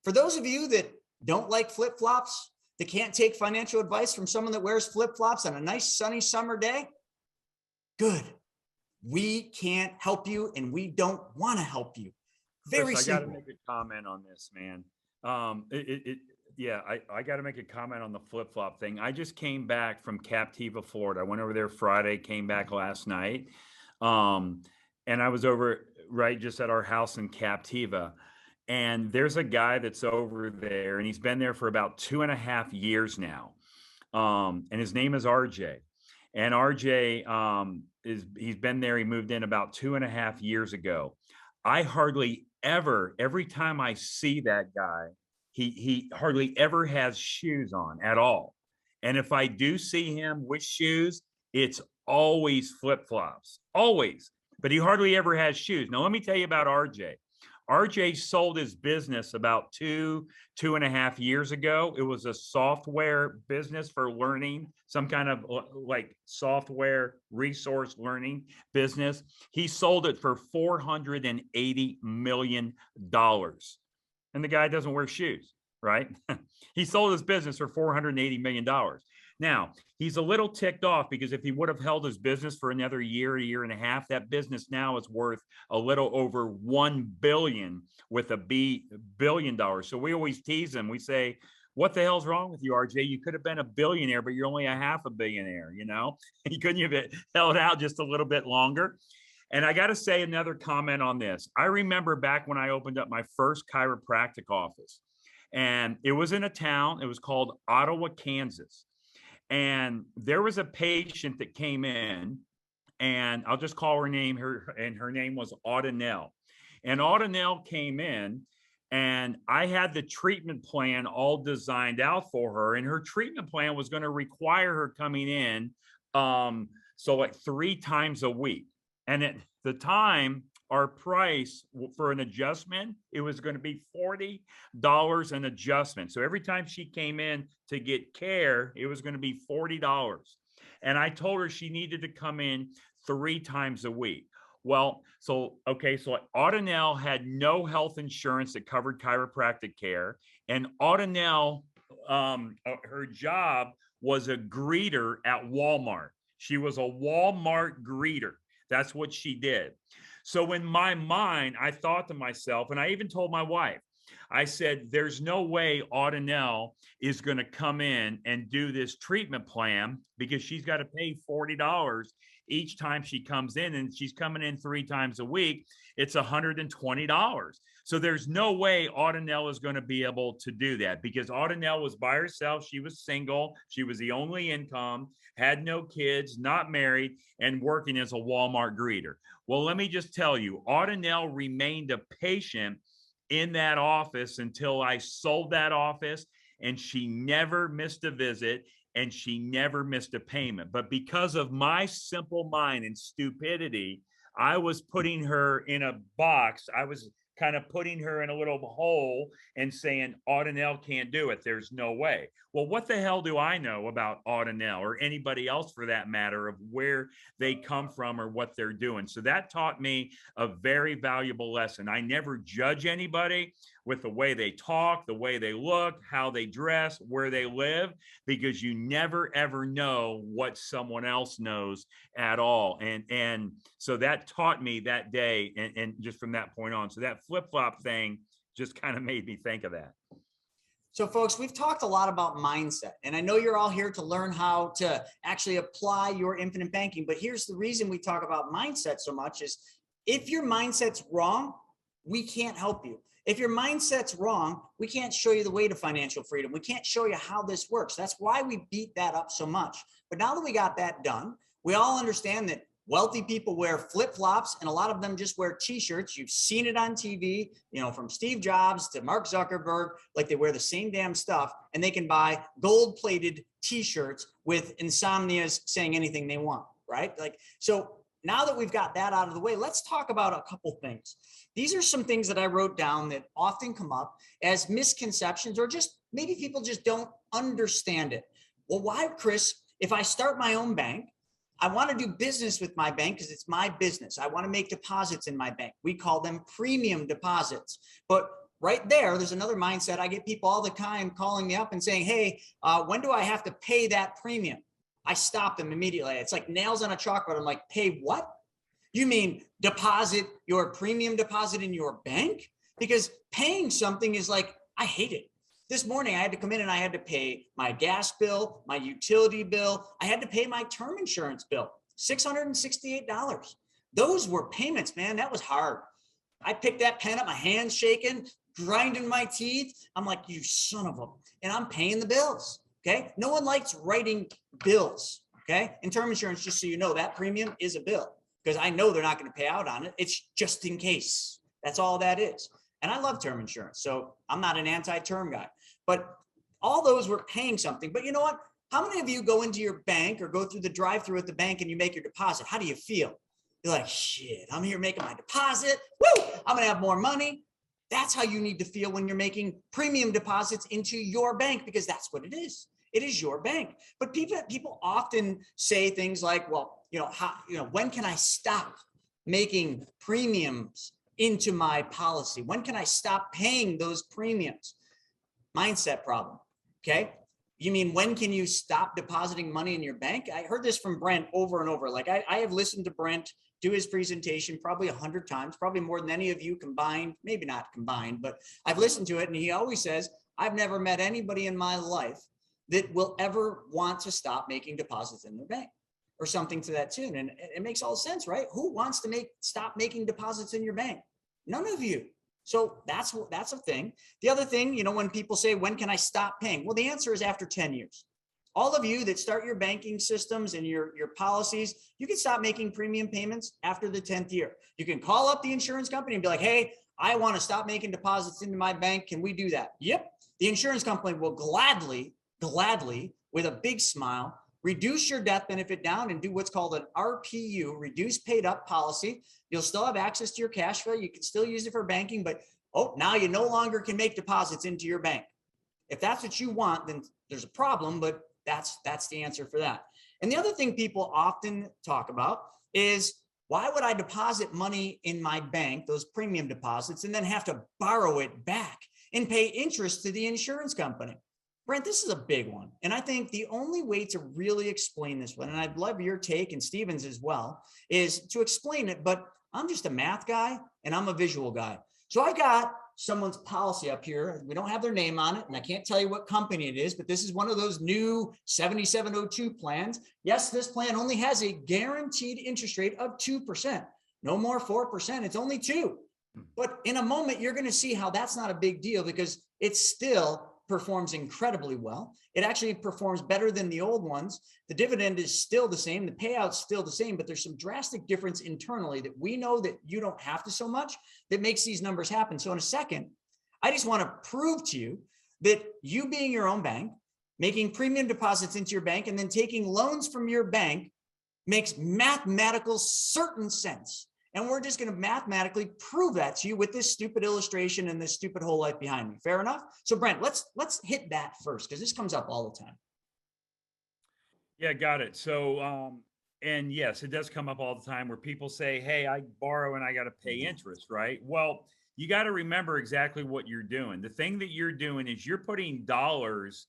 for those of you that don't like flip-flops, that can't take financial advice from someone that wears flip-flops on a nice sunny summer day, good. We can't help you and we don't want to help you. Very Chris, simple. I got to make a comment on this, man. I got to make a comment on the flip-flop thing. I just came back from Captiva, Florida. I went over there Friday, came back last night. And I was over just at our house in Captiva. And there's a guy that's over there and he's been there for about 2.5 years now. And his name is RJ. And RJ he's been there. He moved in about 2.5 years ago. I hardly ever, every time I see that guy, he hardly ever has shoes on at all. And if I do see him with shoes, it's always flip-flops, always. But he hardly ever has shoes. Now, let me tell you about RJ. RJ sold his business about 2.5 years ago. It was a software business for learning, some kind of like software resource learning business. He sold it for $480 million. And the guy doesn't wear shoes, right? He sold his business for $480 million. Now, he's a little ticked off because if he would have held his business for another year, a year and a half, that business now is worth a little over $1 billion with $1 billion. So we always tease him. We say, what the hell's wrong with you, RJ? You could have been a billionaire, but you're only a half a billionaire, you know? You couldn't have held out just a little bit longer. And I got to say another comment on this. I remember back when I opened up my first chiropractic office, and it was in a town, it was called Ottawa, Kansas. And there was a patient that came in, and I'll just call her name, her name was Audanelle. And Audanelle came in, and I had the treatment plan all designed out for her. And her treatment plan was going to require her coming in, so like 3 times a week. And at the time, our price for an adjustment, it was going to be $40 an adjustment. So every time she came in to get care, it was going to be $40. And I told her she needed to come in 3 times a week. Well, so Audanelle had no health insurance that covered chiropractic care. And Audanelle, her job was a greeter at Walmart. She was a Walmart greeter. That's what she did. So in my mind, I thought to myself, and I even told my wife, I said, there's no way Audanelle is going to come in and do this treatment plan because she's got to pay $40 each time she comes in, and she's coming in 3 times a week. It's $120. So there's no way Audanelle is going to be able to do that because Audanelle was by herself. She was single. She was the only income, had no kids, not married, and working as a Walmart greeter. Well, let me just tell you, Audanelle remained a patient in that office until I sold that office, and she never missed a visit. and she never missed a payment. But because of my simple mind and stupidity, I was putting her in a box. I was kind of putting her in a little hole and saying, Audinell can't do it. There's no way. Well, what the hell do I know about Audinell or anybody else for that matter of where they come from or what they're doing? So that taught me a very valuable lesson. I never judge anybody with the way they talk, the way they look, how they dress, where they live, because you never, ever know what someone else knows at all. And so that taught me that day, and just from that point on. So that flip-flop thing just kind of made me think of that. So folks, we've talked a lot about mindset, and I know you're all here to learn how to actually apply your infinite banking. But here's the reason we talk about mindset so much is if your mindset's wrong, we can't help you. If your mindset's wrong, we can't show you the way to financial freedom. We can't show you how this works. That's why we beat that up so much. But now that we got that done, we all understand that wealthy people wear flip-flops, and a lot of them just wear t-shirts. You've seen it on TV, you know, from Steve Jobs to Mark Zuckerberg, like they wear the same damn stuff, and they can buy gold-plated t-shirts with insomnias saying anything they want, right? Like, so now that we've got that out of the way, let's talk about a couple things. These are some things that I wrote down that often come up as misconceptions, or just maybe people just don't understand it. Well, why, Chris, if I start my own bank, I want to do business with my bank because it's my business. I want to make deposits in my bank. We call them premium deposits. But right there's another mindset. I get people all the time calling me up and saying, hey, when do I have to pay that premium? I stop them immediately. It's like nails on a chalkboard. I'm like, pay what? You mean deposit your premium deposit in your bank? Because paying something is like, I hate it. This morning, I had to come in and I had to pay my gas bill, my utility bill. I had to pay my term insurance bill, $668. Those were payments, man. That was hard. I picked that pen up, my hands shaking, grinding my teeth. I'm like, you son of a, and I'm paying the bills. Okay. No one likes writing bills. Okay. In term insurance, just so you know, that premium is a bill because I know they're not going to pay out on it. It's just in case. That's all that is. And I love term insurance. So I'm not an anti-term guy, but all those were paying something. But you know what? How many of you go into your bank or go through the drive-through at the bank and you make your deposit? How do you feel? You're like, shit, I'm here making my deposit. Woo! I'm going to have more money. That's how you need to feel when you're making premium deposits into your bank, because that's what it is. It is your bank. But people often say things like, well, when can I stop making premiums into my policy? When can I stop paying those premiums? Mindset problem. Okay. You mean, when can you stop depositing money in your bank? I heard this from Brent over and over. Like I have listened to Brent do his presentation probably 100 times, probably more than any of you combined, maybe not combined, but I've listened to it. And he always says, I've never met anybody in my life that will ever want to stop making deposits in their bank or something to that tune. And it makes all sense, right? Who wants to stop making deposits in your bank? None of you. So that's a thing. The other thing, when people say, when can I stop paying? Well, the answer is after 10 years. All of you that start your banking systems and your policies, you can stop making premium payments after the 10th year. You can call up the insurance company and be like, hey, I want to stop making deposits into my bank. Can we do that? Yep. The insurance company will gladly, with a big smile, reduce your death benefit down and do what's called an RPU, reduce paid up policy. You'll still have access to your cash flow. You can still use it for banking, but now you no longer can make deposits into your bank. If that's what you want, then there's a problem, but that's the answer for that. And the other thing people often talk about is, why would I deposit money in my bank, those premium deposits, and then have to borrow it back and pay interest to the insurance company? Brent, this is a big one. And I think the only way to really explain this one, and I'd love your take and Steven's as well, is to explain it, but I'm just a math guy and I'm a visual guy. So I've got someone's policy up here. We don't have their name on it, and I can't tell you what company it is, but this is one of those new 7702 plans. Yes, this plan only has a guaranteed interest rate of 2%. No more 4%. It's only 2%. But in a moment, you're going to see how that's not a big deal, because it still performs incredibly well. It actually performs better than the old ones. The dividend is still the same. The payout's still the same, but there's some drastic difference internally that we know that you don't have to so much, that makes these numbers happen. So in a second, I just want to prove to you that you being your own bank, making premium deposits into your bank and then taking loans from your bank makes mathematical certain sense. And we're just going to mathematically prove that to you with this stupid illustration and this stupid whole life behind me. Fair enough? So Brent, let's hit that first, because this comes up all the time. Yeah, got it. So, and yes, it does come up all the time where people say, hey, I borrow and I got to pay interest, right? Well, you got to remember exactly what you're doing. The thing that you're doing is you're putting dollars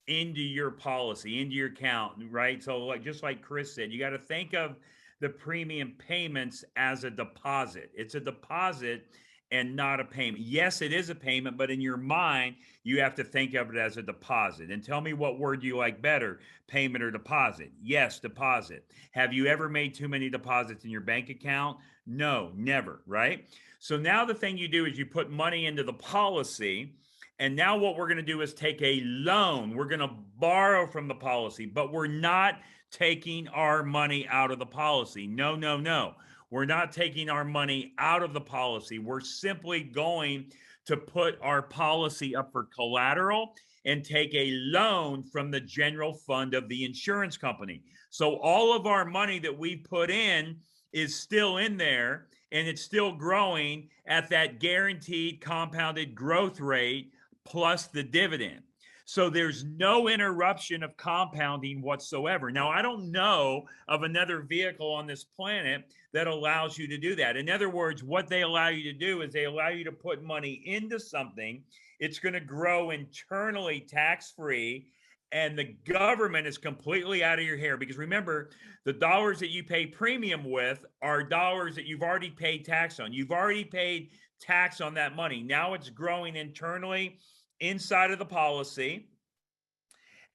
into your policy, into your account, right? So like, just like Chris said, you got to think of the premium payments as a deposit. It's a deposit and not a payment. Yes, it is a payment, but in your mind, you have to think of it as a deposit. And tell me what word you like better, payment or deposit? Yes, deposit. Have you ever made too many deposits in your bank account? No, never, right? So now the thing you do is you put money into the policy. And now what we're going to do is take a loan. We're going to borrow from the policy, but we're not taking our money out of the policy. No, no, no. We're not taking our money out of the policy. We're simply going to put our policy up for collateral and take a loan from the general fund of the insurance company. So all of our money that we put in is still in there, and it's still growing at that guaranteed compounded growth rate plus the dividend. So there's no interruption of compounding whatsoever. Now, I don't know of another vehicle on this planet that allows you to do that. In other words, what they allow you to do is they allow you to put money into something. It's going to grow internally tax-free, and the government is completely out of your hair. Because remember, the dollars that you pay premium with are dollars that you've already paid tax on. You've already paid tax on that money. Now it's growing internally inside of the policy,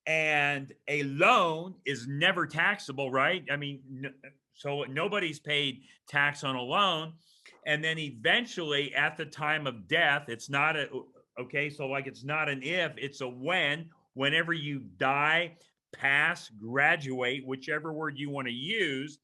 and a loan is never taxable, right? I mean, so nobody's paid tax on a loan. And then eventually at the time of death, it's not a, okay, so like it's not an if, it's a when. Whenever you die, pass, graduate, whichever word you want to use,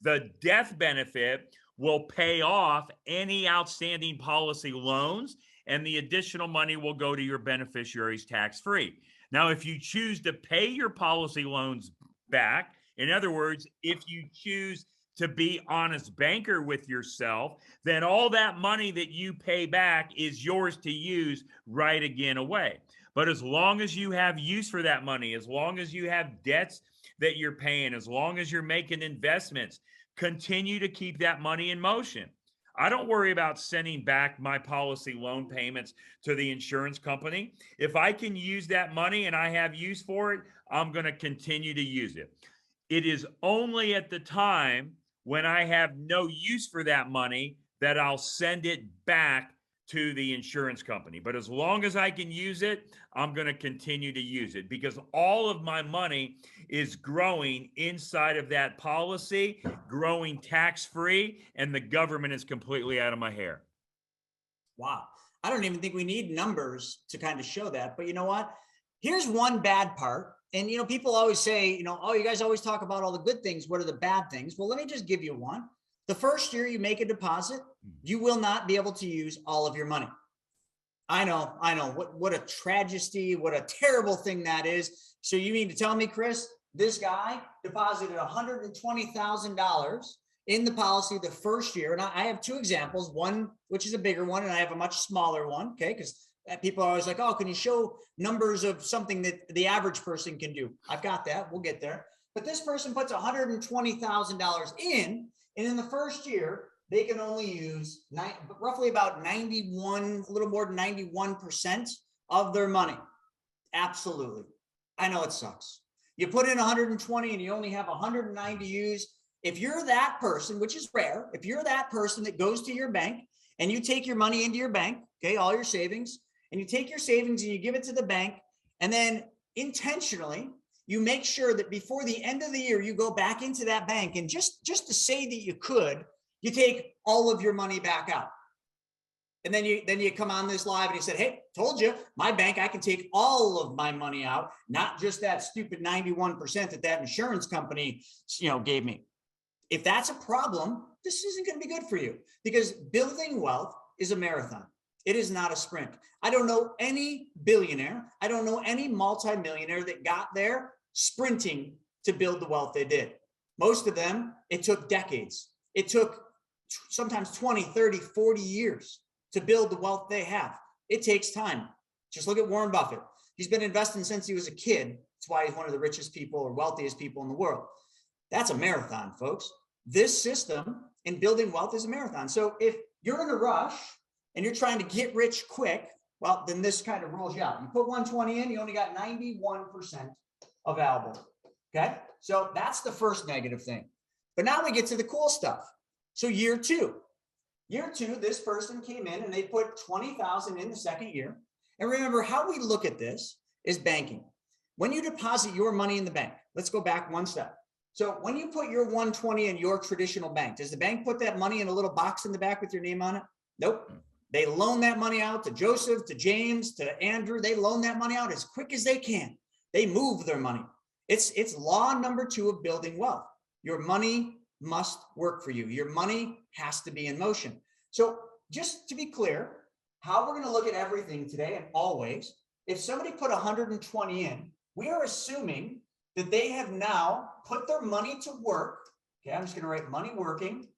the death benefit will pay off any outstanding policy loans, and the additional money will go to your beneficiaries tax-free. Now, if you choose to pay your policy loans back, in other words, if you choose to be honest banker with yourself, then all that money that you pay back is yours to use right again away. But as long as you have use for that money, as long as you have debts that you're paying, as long as you're making investments, continue to keep that money in motion. I don't worry about sending back my policy loan payments to the insurance company. If I can use that money and I have use for it, I'm going to continue to use it. It is only at the time when I have no use for that money that I'll send it back to the insurance company. But as long as I can use it, I'm going to continue to use it, because all of my money is growing inside of that policy, growing tax-free, and the government is completely out of my hair. Wow. I don't even think we need numbers to kind of show that. But you know what? Here's one bad part. And, people always say, oh, you guys always talk about all the good things. What are the bad things? Well, let me just give you one. The first year you make a deposit, you will not be able to use all of your money. I know. What a tragedy, what a terrible thing that is. So you mean to tell me, Chris, this guy deposited $120,000 in the policy the first year. And I have two examples, one, which is a bigger one, and I have a much smaller one. Okay. Because people are always like, oh, can you show numbers of something that the average person can do? I've got that. We'll get there. But this person puts $120,000 in. And in the first year, they can only use roughly about 91, a little more than 91% of their money. Absolutely. I know it sucks. You put in 120 and you only have 190 to use. If you're that person, which is rare, if you're that person that goes to your bank and you take your money into your bank, okay, all your savings, and you take your savings and you give it to the bank, and then intentionally, you make sure that before the end of the year, you go back into that bank, and just to say that you could, you take all of your money back out. And then you come on this live and you said, hey, told you, my bank, I can take all of my money out, not just that stupid 91% that insurance company, gave me. If that's a problem, this isn't going to be good for you, because building wealth is a marathon. It is not a sprint. I don't know any billionaire. I don't know any multimillionaire that got there sprinting to build the wealth they did. Most of them, it took decades. It took sometimes 20, 30, 40 years to build the wealth they have. It takes time. Just look at Warren Buffett. He's been investing since he was a kid. That's why he's one of the richest people or wealthiest people in the world. That's a marathon, folks. This system in building wealth is a marathon. So if you're in a rush and you're trying to get rich quick, well, then this kind of rules you out. You put 120 in, you only got 91% available. Okay. So that's the first negative thing. But now we get to the cool stuff. So year two, this person came in and they put 20,000 in the second year. And remember, how we look at this is banking. When you deposit your money in the bank, let's go back one step. So when you put your 120 in your traditional bank, does the bank put that money in a little box in the back with your name on it? Nope. They loan that money out to Joseph, to James, to Andrew. They loan that money out as quick as they can. They move their money. It's law number 2 of building wealth. Your money must work for you. Your money has to be in motion. So just to be clear, how we're going to look at everything today and always, if somebody put 120 in, we are assuming that they have now put their money to work. Okay, I'm just going to write money working.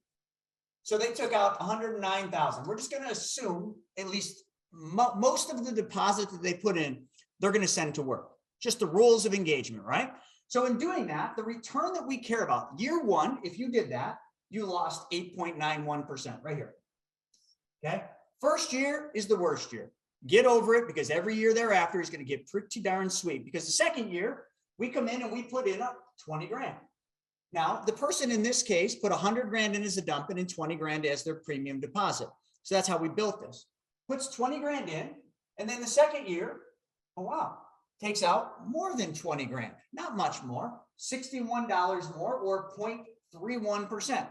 So they took out 109,000. We're just going to assume at least most of the deposit that they put in, they're going to send to work. Just the rules of engagement, right? So in doing that, the return that we care about, year one, if you did that, you lost 8.91% right here. Okay. First year is the worst year. Get over it, because every year thereafter is going to get pretty darn sweet, because the second year we come in and we put in up 20 grand. Now, the person in this case put 100 grand in as a dump and 20 grand as their premium deposit. So that's how we built this. Puts 20 grand in, and then the second year, oh wow, takes out more than 20 grand, not much more, $61 more, or 0.31%.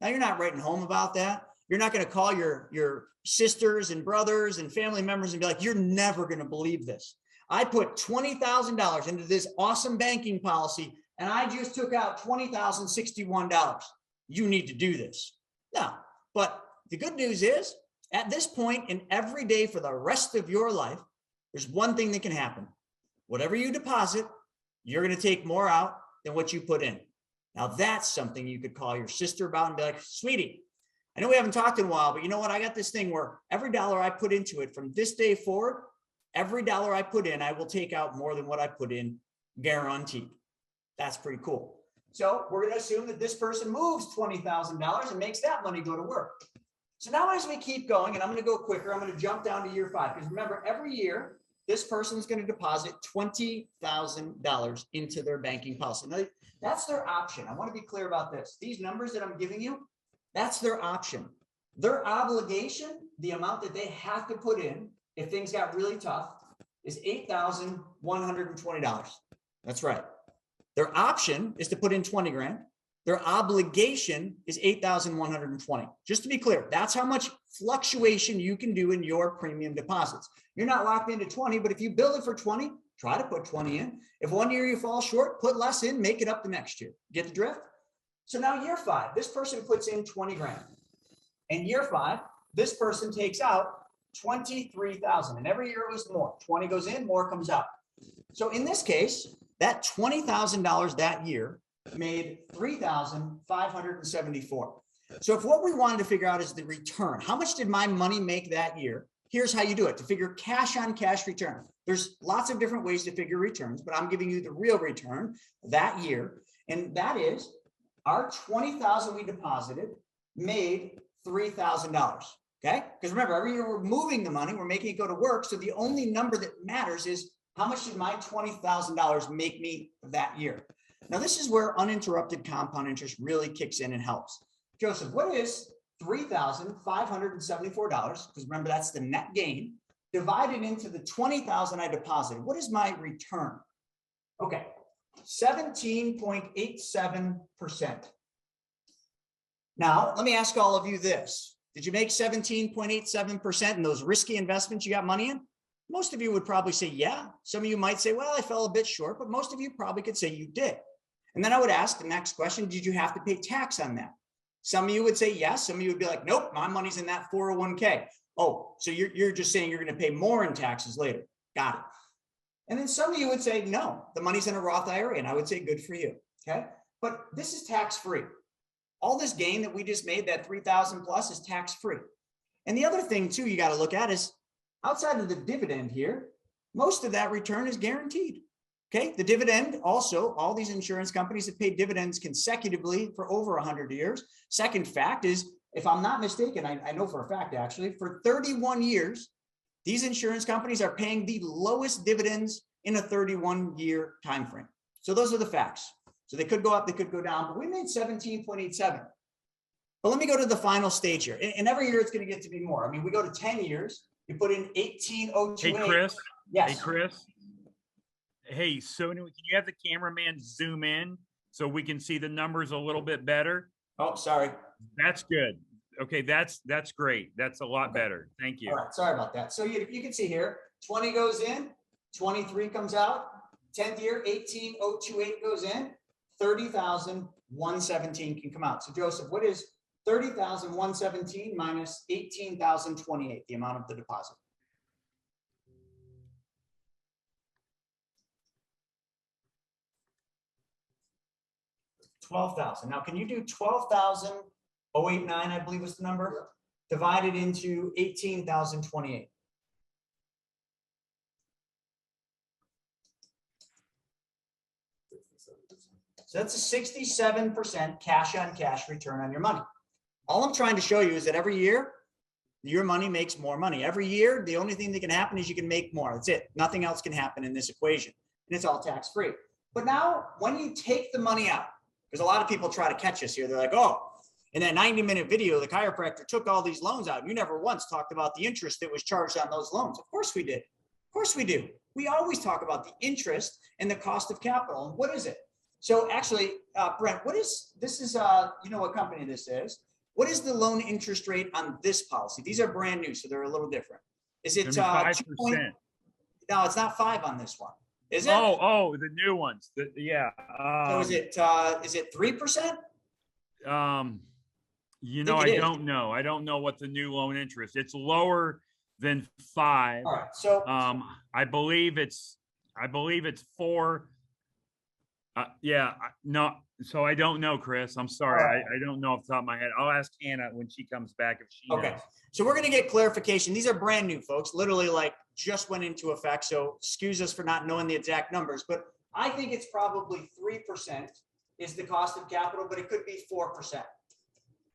Now you're not writing home about that. You're not going to call your sisters and brothers and family members and be like, you're never going to believe this. I put $20,000 into this awesome banking policy and I just took out $20,061. You need to do this. No, but the good news is at this point in every day for the rest of your life, there's one thing that can happen. Whatever you deposit, you're going to take more out than what you put in. Now that's something you could call your sister about and be like, sweetie, I know we haven't talked in a while, but you know what? I got this thing where every dollar I put into it from this day forward, every dollar I put in, I will take out more than what I put in, guaranteed. That's pretty cool. So we're going to assume that this person moves $20,000 and makes that money go to work. So now as we keep going, and I'm going to go quicker, I'm going to jump down to year 5, because remember, every year, this person's going to deposit $20,000 into their banking policy. Now, that's their option. I want to be clear about this. These numbers that I'm giving you, that's their option. Their obligation, the amount that they have to put in if things got really tough, is $8,120. That's right. Their option is to put in 20 grand. Their obligation is 8,120. Just to be clear, that's how much fluctuation you can do in your premium deposits. You're not locked into 20, but if you build it for 20, try to put 20 in. If one year you fall short, put less in, make it up the next year. Get the drift? So now year 5, this person puts in 20 grand. And year 5, this person takes out 23,000. And every year it was more. 20 goes in, more comes out. So in this case, that $20,000 that year made $3,574. So if what we wanted to figure out is the return, how much did my money make that year? Here's how you do it to figure cash on cash return. There's lots of different ways to figure returns, but I'm giving you the real return that year. And that is our 20,000 we deposited made $3,000. Okay. Because remember, every year we're moving the money, we're making it go to work. So the only number that matters is how much did my $20,000 make me that year? Now, this is where uninterrupted compound interest really kicks in and helps. Joseph, what is $3,574? Because remember, that's the net gain divided into the 20,000 I deposited. What is my return? Okay, 17.87%. Now, let me ask all of you this. Did you make 17.87% in those risky investments you got money in? Most of you would probably say, yeah. Some of you might say, well, I fell a bit short, but most of you probably could say you did. And then I would ask the next question, did you have to pay tax on that? Some of you would say yes. Some of you would be like, nope, my money's in that 401k. Oh, so you're just saying you're going to pay more in taxes later. Got it. And then some of you would say, no, the money's in a Roth IRA. And I would say, good for you. Okay. But this is tax-free. All this gain that we just made, that 3,000 plus, is tax-free. And the other thing too, you got to look at is outside of the dividend here, most of that return is guaranteed. Okay. The dividend also, all these insurance companies have paid dividends consecutively for over 100 years. Second fact is, if I'm not mistaken, I know for a fact, actually, for 31 years, these insurance companies are paying the lowest dividends in a 31-year time frame. So those are the facts. So they could go up, they could go down, but we made 17.87. But let me go to the final stage here. And every year it's going to get to be more. I mean, we go to 10 years, you put in 18,028. Hey, Chris. Yes. Hey, Chris. Hey, so can you have the cameraman zoom in so we can see the numbers a little bit better? Oh, sorry. That's good. Okay, that's great. That's a lot better. Thank you. All right, sorry about that. So you can see here, 20 goes in, 23 comes out, 10th year, 18,028 goes in, 30,117 can come out. So Joseph, what is 30,117 minus 18,028, the amount of the deposit? 12,000. Now, can you do 12,089, I believe was the number, divided into 18,028? So that's a 67% cash on cash return on your money. All I'm trying to show you is that every year, your money makes more money. Every year, the only thing that can happen is you can make more. That's it. Nothing else can happen in this equation. And it's all tax-free. But now, when you take the money out, because a lot of people try to catch us here. They're like, oh, in that 90-minute video, the chiropractor took all these loans out. You never once talked about the interest that was charged on those loans. Of course we did. Of course we do. We always talk about the interest and the cost of capital. And what is it? So actually, Brent, this is, you know what company this is. What is the loan interest rate on this policy? These are brand new, so they're a little different. Is it 5%? No, it's not 5 on this one. Is it? Oh, the new ones. Yeah. So is it 3%? You know, I don't know. I don't know what the new loan interest. It's lower than 5. All right. So I believe it's 4. Yeah. No. So I don't know, Chris. I'm sorry. Right. I don't know off the top of my head. I'll ask Hannah when she comes back if she okay. knows. So we're going to get clarification. These are brand new, folks. Literally, like, just went into effect. So excuse us for not knowing the exact numbers, but I think it's probably 3% is the cost of capital, but it could be 4%.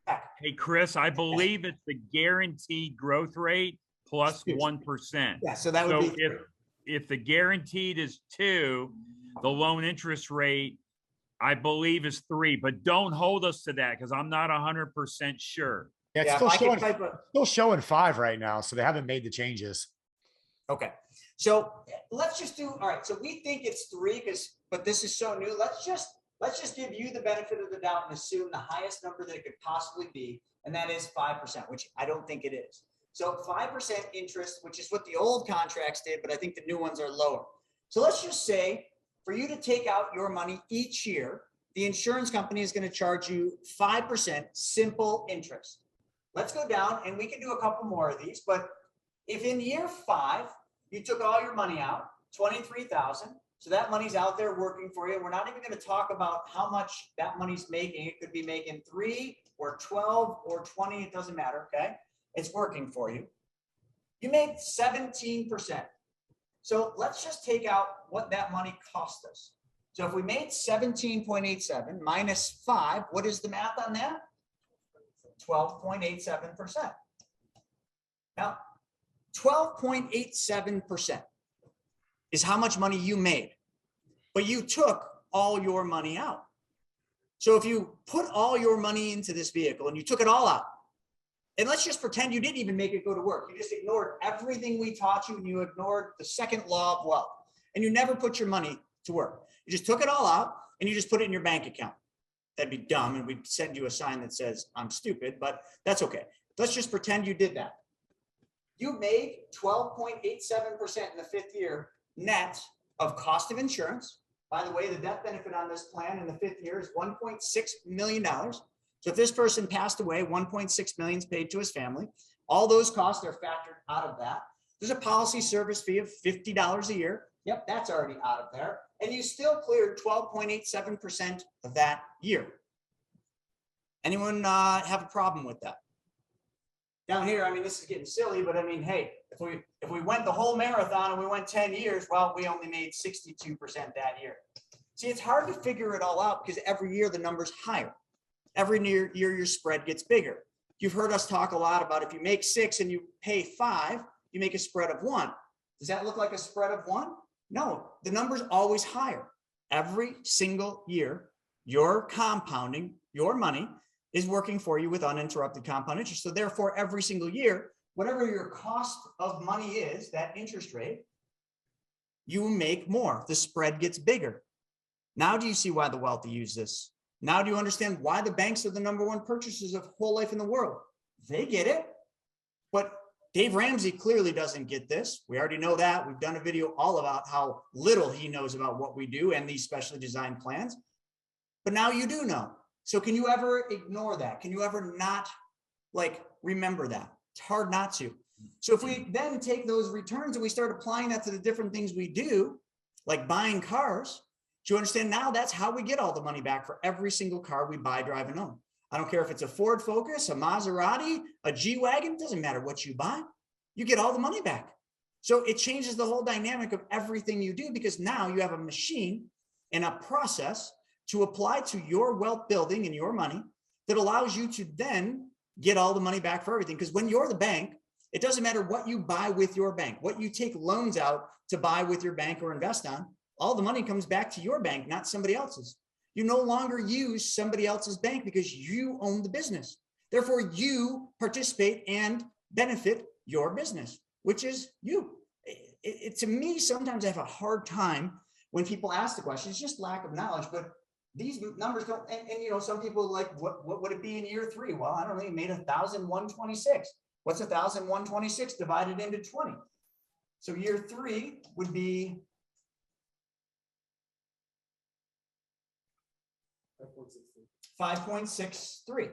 Heck. Hey, Chris, I believe it's the guaranteed growth rate plus 1%. Yeah, so that would be if the guaranteed is 2, the loan interest rate, I believe, is 3. But don't hold us to that because I'm not 100% sure. Yeah, it's still showing 5 right now, so they haven't made the changes. Okay, so let's just do, all right, so we think it's 3 but this is so new. Let's just give you the benefit of the doubt and assume the highest number that it could possibly be, and that is 5%, which I don't think it is. So 5% interest, which is what the old contracts did, but I think the new ones are lower. So let's just say for you to take out your money each year, the insurance company is going to charge you 5% simple interest. Let's go down and we can do a couple more of these, but if in year 5, you took all your money out, 23,000, so that money's out there working for you. We're not even going to talk about how much that money's making. It could be making 3 or 12 or 20. It doesn't matter. Okay. It's working for you. You made 17%. So let's just take out what that money cost us. So if we made 17.87 minus 5, what is the math on that? 12.87%. Now, 12.87% is how much money you made, but you took all your money out. So if you put all your money into this vehicle and you took it all out, and let's just pretend you didn't even make it go to work. You just ignored everything we taught you and you ignored the second law of wealth and you never put your money to work. You just took it all out and you just put it in your bank account. That'd be dumb. And we'd send you a sign that says, I'm stupid, but that's okay. Let's just pretend you did that. You made 12.87% in the 5th year net of cost of insurance. By the way, the death benefit on this plan in the 5th year is $1.6 million. So if this person passed away, $1.6 million is paid to his family. All those costs are factored out of that. There's a policy service fee of $50 a year. Yep, that's already out of there. And you still cleared 12.87% of that year. Anyone have a problem with that? Down here, I mean, this is getting silly, but I mean, hey, if we went the whole marathon and we went 10 years, well, we only made 62% that year. See, it's hard to figure it all out because every year the number's higher. Every year your spread gets bigger. You've heard us talk a lot about if you make 6 and you pay 5, you make a spread of 1. Does that look like a spread of 1? No, the number's always higher. Every single year, your compounding, your money is working for you with uninterrupted compound interest. So therefore, every single year, whatever your cost of money is, that interest rate, you make more. The spread gets bigger. Now do you see why the wealthy use this? Now do you understand why the banks are the #1 purchasers of whole life in the world? They get it. But Dave Ramsey clearly doesn't get this. We already know that. We've done a video all about how little he knows about what we do and these specially designed plans. But now you do know. So can you ever ignore that? Can you ever not remember that? It's hard not to. So if we then take those returns and we start applying that to the different things we do, like buying cars, do you understand now that's how we get all the money back for every single car we buy, drive, and own? I don't care if it's a Ford Focus, a Maserati, a G-Wagon, it doesn't matter what you buy, you get all the money back. So it changes the whole dynamic of everything you do because now you have a machine and a process to apply to your wealth building and your money that allows you to then get all the money back for everything. Because when you're the bank, it doesn't matter what you buy with your bank, what you take loans out to buy with your bank or invest on, all the money comes back to your bank, not somebody else's. You no longer use somebody else's bank because you own the business. Therefore, you participate and benefit your business, which is you. To me, sometimes I have a hard time when people ask the question. It's just lack of knowledge, but these numbers don't, and some people like, what would it be in year 3? Well, I don't know, you made 1,126. What's 1,126 divided into 20? So year 3 would be 5.63.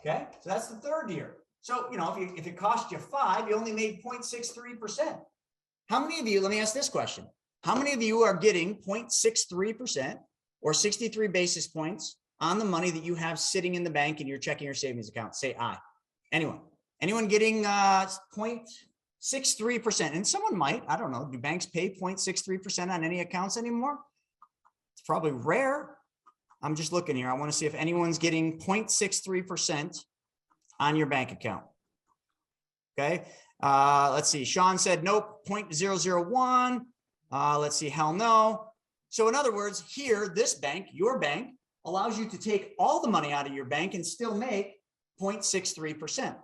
Okay, so that's the 3rd year. So if it cost you 5, you only made 0.63%. How many of you, let me ask this question, how many of you are getting 0.63% or 63 basis points on the money that you have sitting in the bank and you're checking your savings account? Say aye. Anyone getting 0.63%? And someone might, I don't know, do banks pay 0.63% on any accounts anymore? It's probably rare. I'm just looking here. I want to see if anyone's getting 0.63% on your bank account. Okay. Let's see. Sean said, nope, 0.001. Let's see. Hell no. So in other words, here, this bank, your bank, allows you to take all the money out of your bank and still make 0.63%.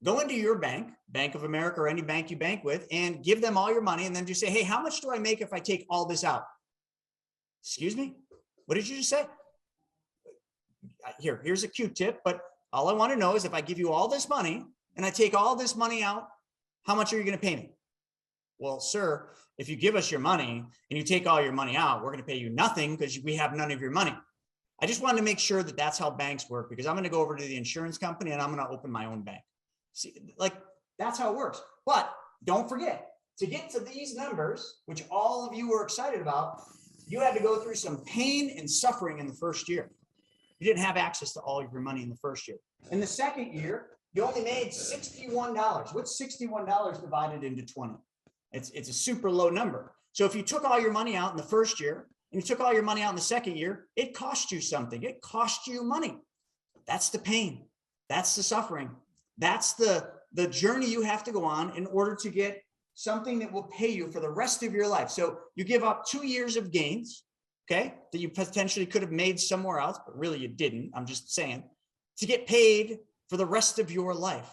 Go into your bank, Bank of America or any bank you bank with, and give them all your money. And then just say, hey, how much do I make if I take all this out? Excuse me? What did you just say? Here's a Q-tip, but all I want to know is if I give you all this money and I take all this money out, how much are you going to pay me? Well, sir, if you give us your money and you take all your money out, we're going to pay you nothing because we have none of your money. I just wanted to make sure that that's how banks work, because I'm going to go over to the insurance company and I'm going to open my own bank. See, that's how it works. But don't forget, to get to these numbers, which all of you were excited about, you had to go through some pain and suffering in the first year. You didn't have access to all of your money in the first year. In the second year, you only made $61. What's $61 divided into 20? It's a super low number. So if you took all your money out in the first year and you took all your money out in the second year, it cost you something. It cost you money. That's the pain. That's the suffering. That's the journey you have to go on in order to get something that will pay you for the rest of your life. So you give up 2 years of gains, okay, that you potentially could have made somewhere else, but really you didn't. I'm just saying, to get paid for the rest of your life,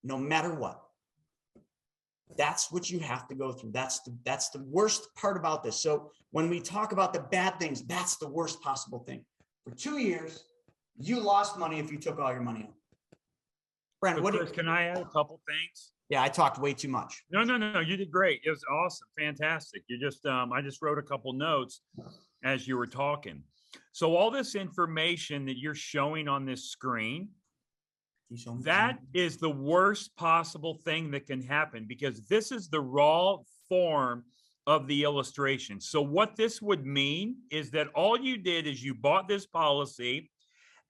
no matter what. That's what you have to go through. That's the worst part about this. So when we talk about the bad things, that's the worst possible thing. For 2 years, you lost money if you took all your money out. Brent, Chris, can I add a couple things? Yeah, I talked way too much. No, you did great. It was awesome. Fantastic. I just wrote a couple notes as you were talking. So all this information that you're showing on this screen, That is the worst possible thing that can happen, because this is the raw form of the illustration. So what this would mean is that all you did is you bought this policy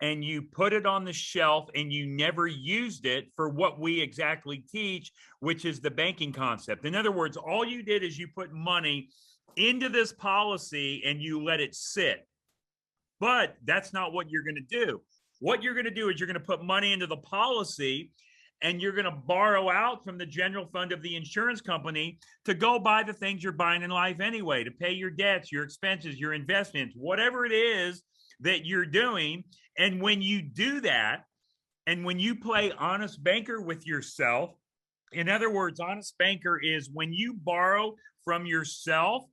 and you put it on the shelf and you never used it for what we exactly teach, which is the banking concept. In other words, all you did is you put money into this policy and you let it sit. But that's not what you're going to do. What you're going to do is you're going to put money into the policy and you're going to borrow out from the general fund of the insurance company to go buy the things you're buying in life anyway, to pay your debts, your expenses, your investments, whatever it is that you're doing. And when you do that, and when you play honest banker with yourself, in other words, honest banker is when you borrow from yourself,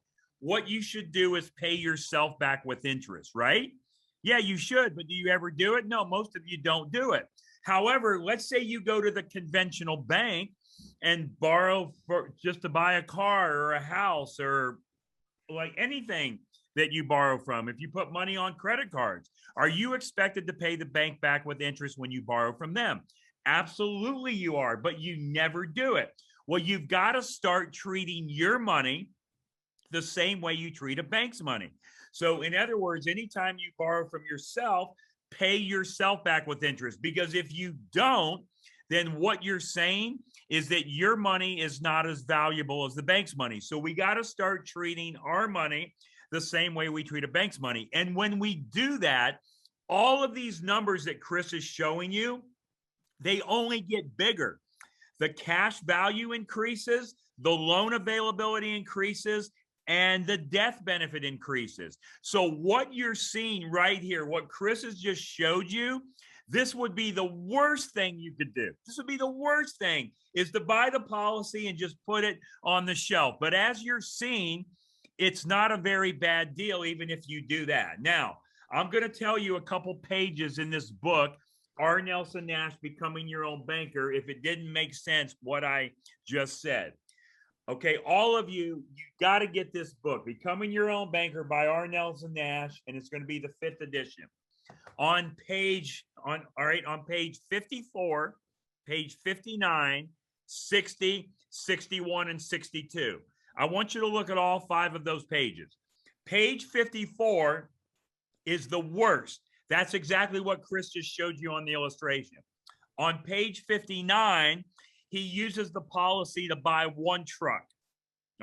what you should do is pay yourself back with interest, right? Yeah, you should, but do you ever do it? No, most of you don't do it. However, let's say you go to the conventional bank and borrow for just to buy a car or a house or like anything that you borrow from. If you put money on credit cards, are you expected to pay the bank back with interest when you borrow from them? Absolutely you are, but you never do it. Well, you've got to start treating your money the same way you treat a bank's money. So in other words, anytime you borrow from yourself, pay yourself back with interest, because if you don't, then what you're saying is that your money is not as valuable as the bank's money. So we got to start treating our money the same way we treat a bank's money. And when we do that, all of these numbers that Chris is showing you, they only get bigger. The cash value increases, the loan availability increases, and the death benefit increases. So what you're seeing right here, what Chris has just showed you, this would be the worst thing you could do. This would be the worst thing, is to buy the policy and just put it on the shelf. But as you're seeing, it's not a very bad deal, even if you do that. Now, I'm going to tell you a couple pages in this book, R. Nelson Nash, Becoming Your Own Banker, if it didn't make sense what I just said. Okay, all of you, you got to get this book, Becoming Your Own Banker by R. Nelson Nash, and it's going to be the 5th edition. On page 54, page 59, 60, 61, and 62. I want you to look at all 5 of those pages. Page 54 is the worst. That's exactly what Chris just showed you on the illustration. On page 59, he uses the policy to buy one truck,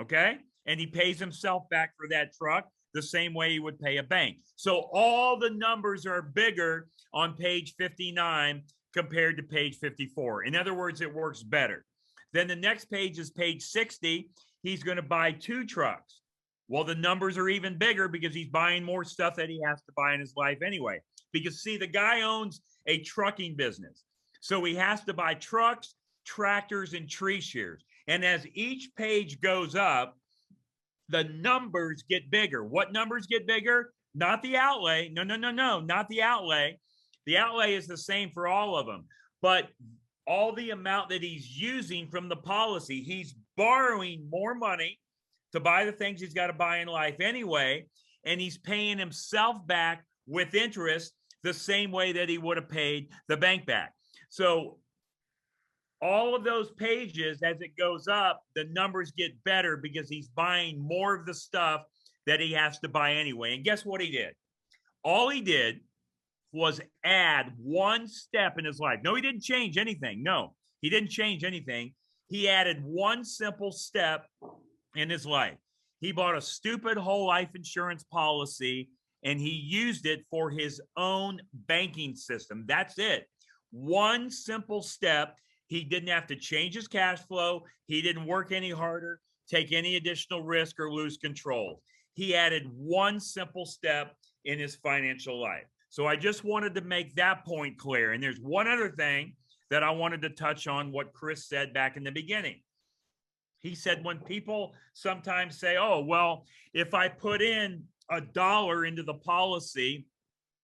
okay? And he pays himself back for that truck the same way he would pay a bank. So all the numbers are bigger on page 59 compared to page 54. In other words, it works better. Then the next page is page 60. He's going to buy 2 trucks. Well, the numbers are even bigger because he's buying more stuff that he has to buy in his life anyway. Because see, the guy owns a trucking business. So he has to buy trucks, tractors, and tree shears. And as each page goes up, the numbers get bigger. What numbers get bigger? Not the outlay. No, not the outlay. The outlay is the same for all of them. But all the amount that he's using from the policy, he's borrowing more money to buy the things he's got to buy in life anyway, and he's paying himself back with interest the same way that he would have paid the bank back. So all of those pages, as it goes up, the numbers get better because he's buying more of the stuff that he has to buy anyway. And guess what he did? All he did was add one step in his life. No, he didn't change anything. No, he didn't change anything. He added one simple step in his life. He bought a stupid whole life insurance policy and he used it for his own banking system. That's it. One simple step. He didn't have to change his cash flow. He didn't work any harder, take any additional risk, or lose control. He added one simple step in his financial life. So I just wanted to make that point clear. And there's one other thing that I wanted to touch on, what Chris said back in the beginning. He said when people sometimes say, oh, well, if I put in $1 into the policy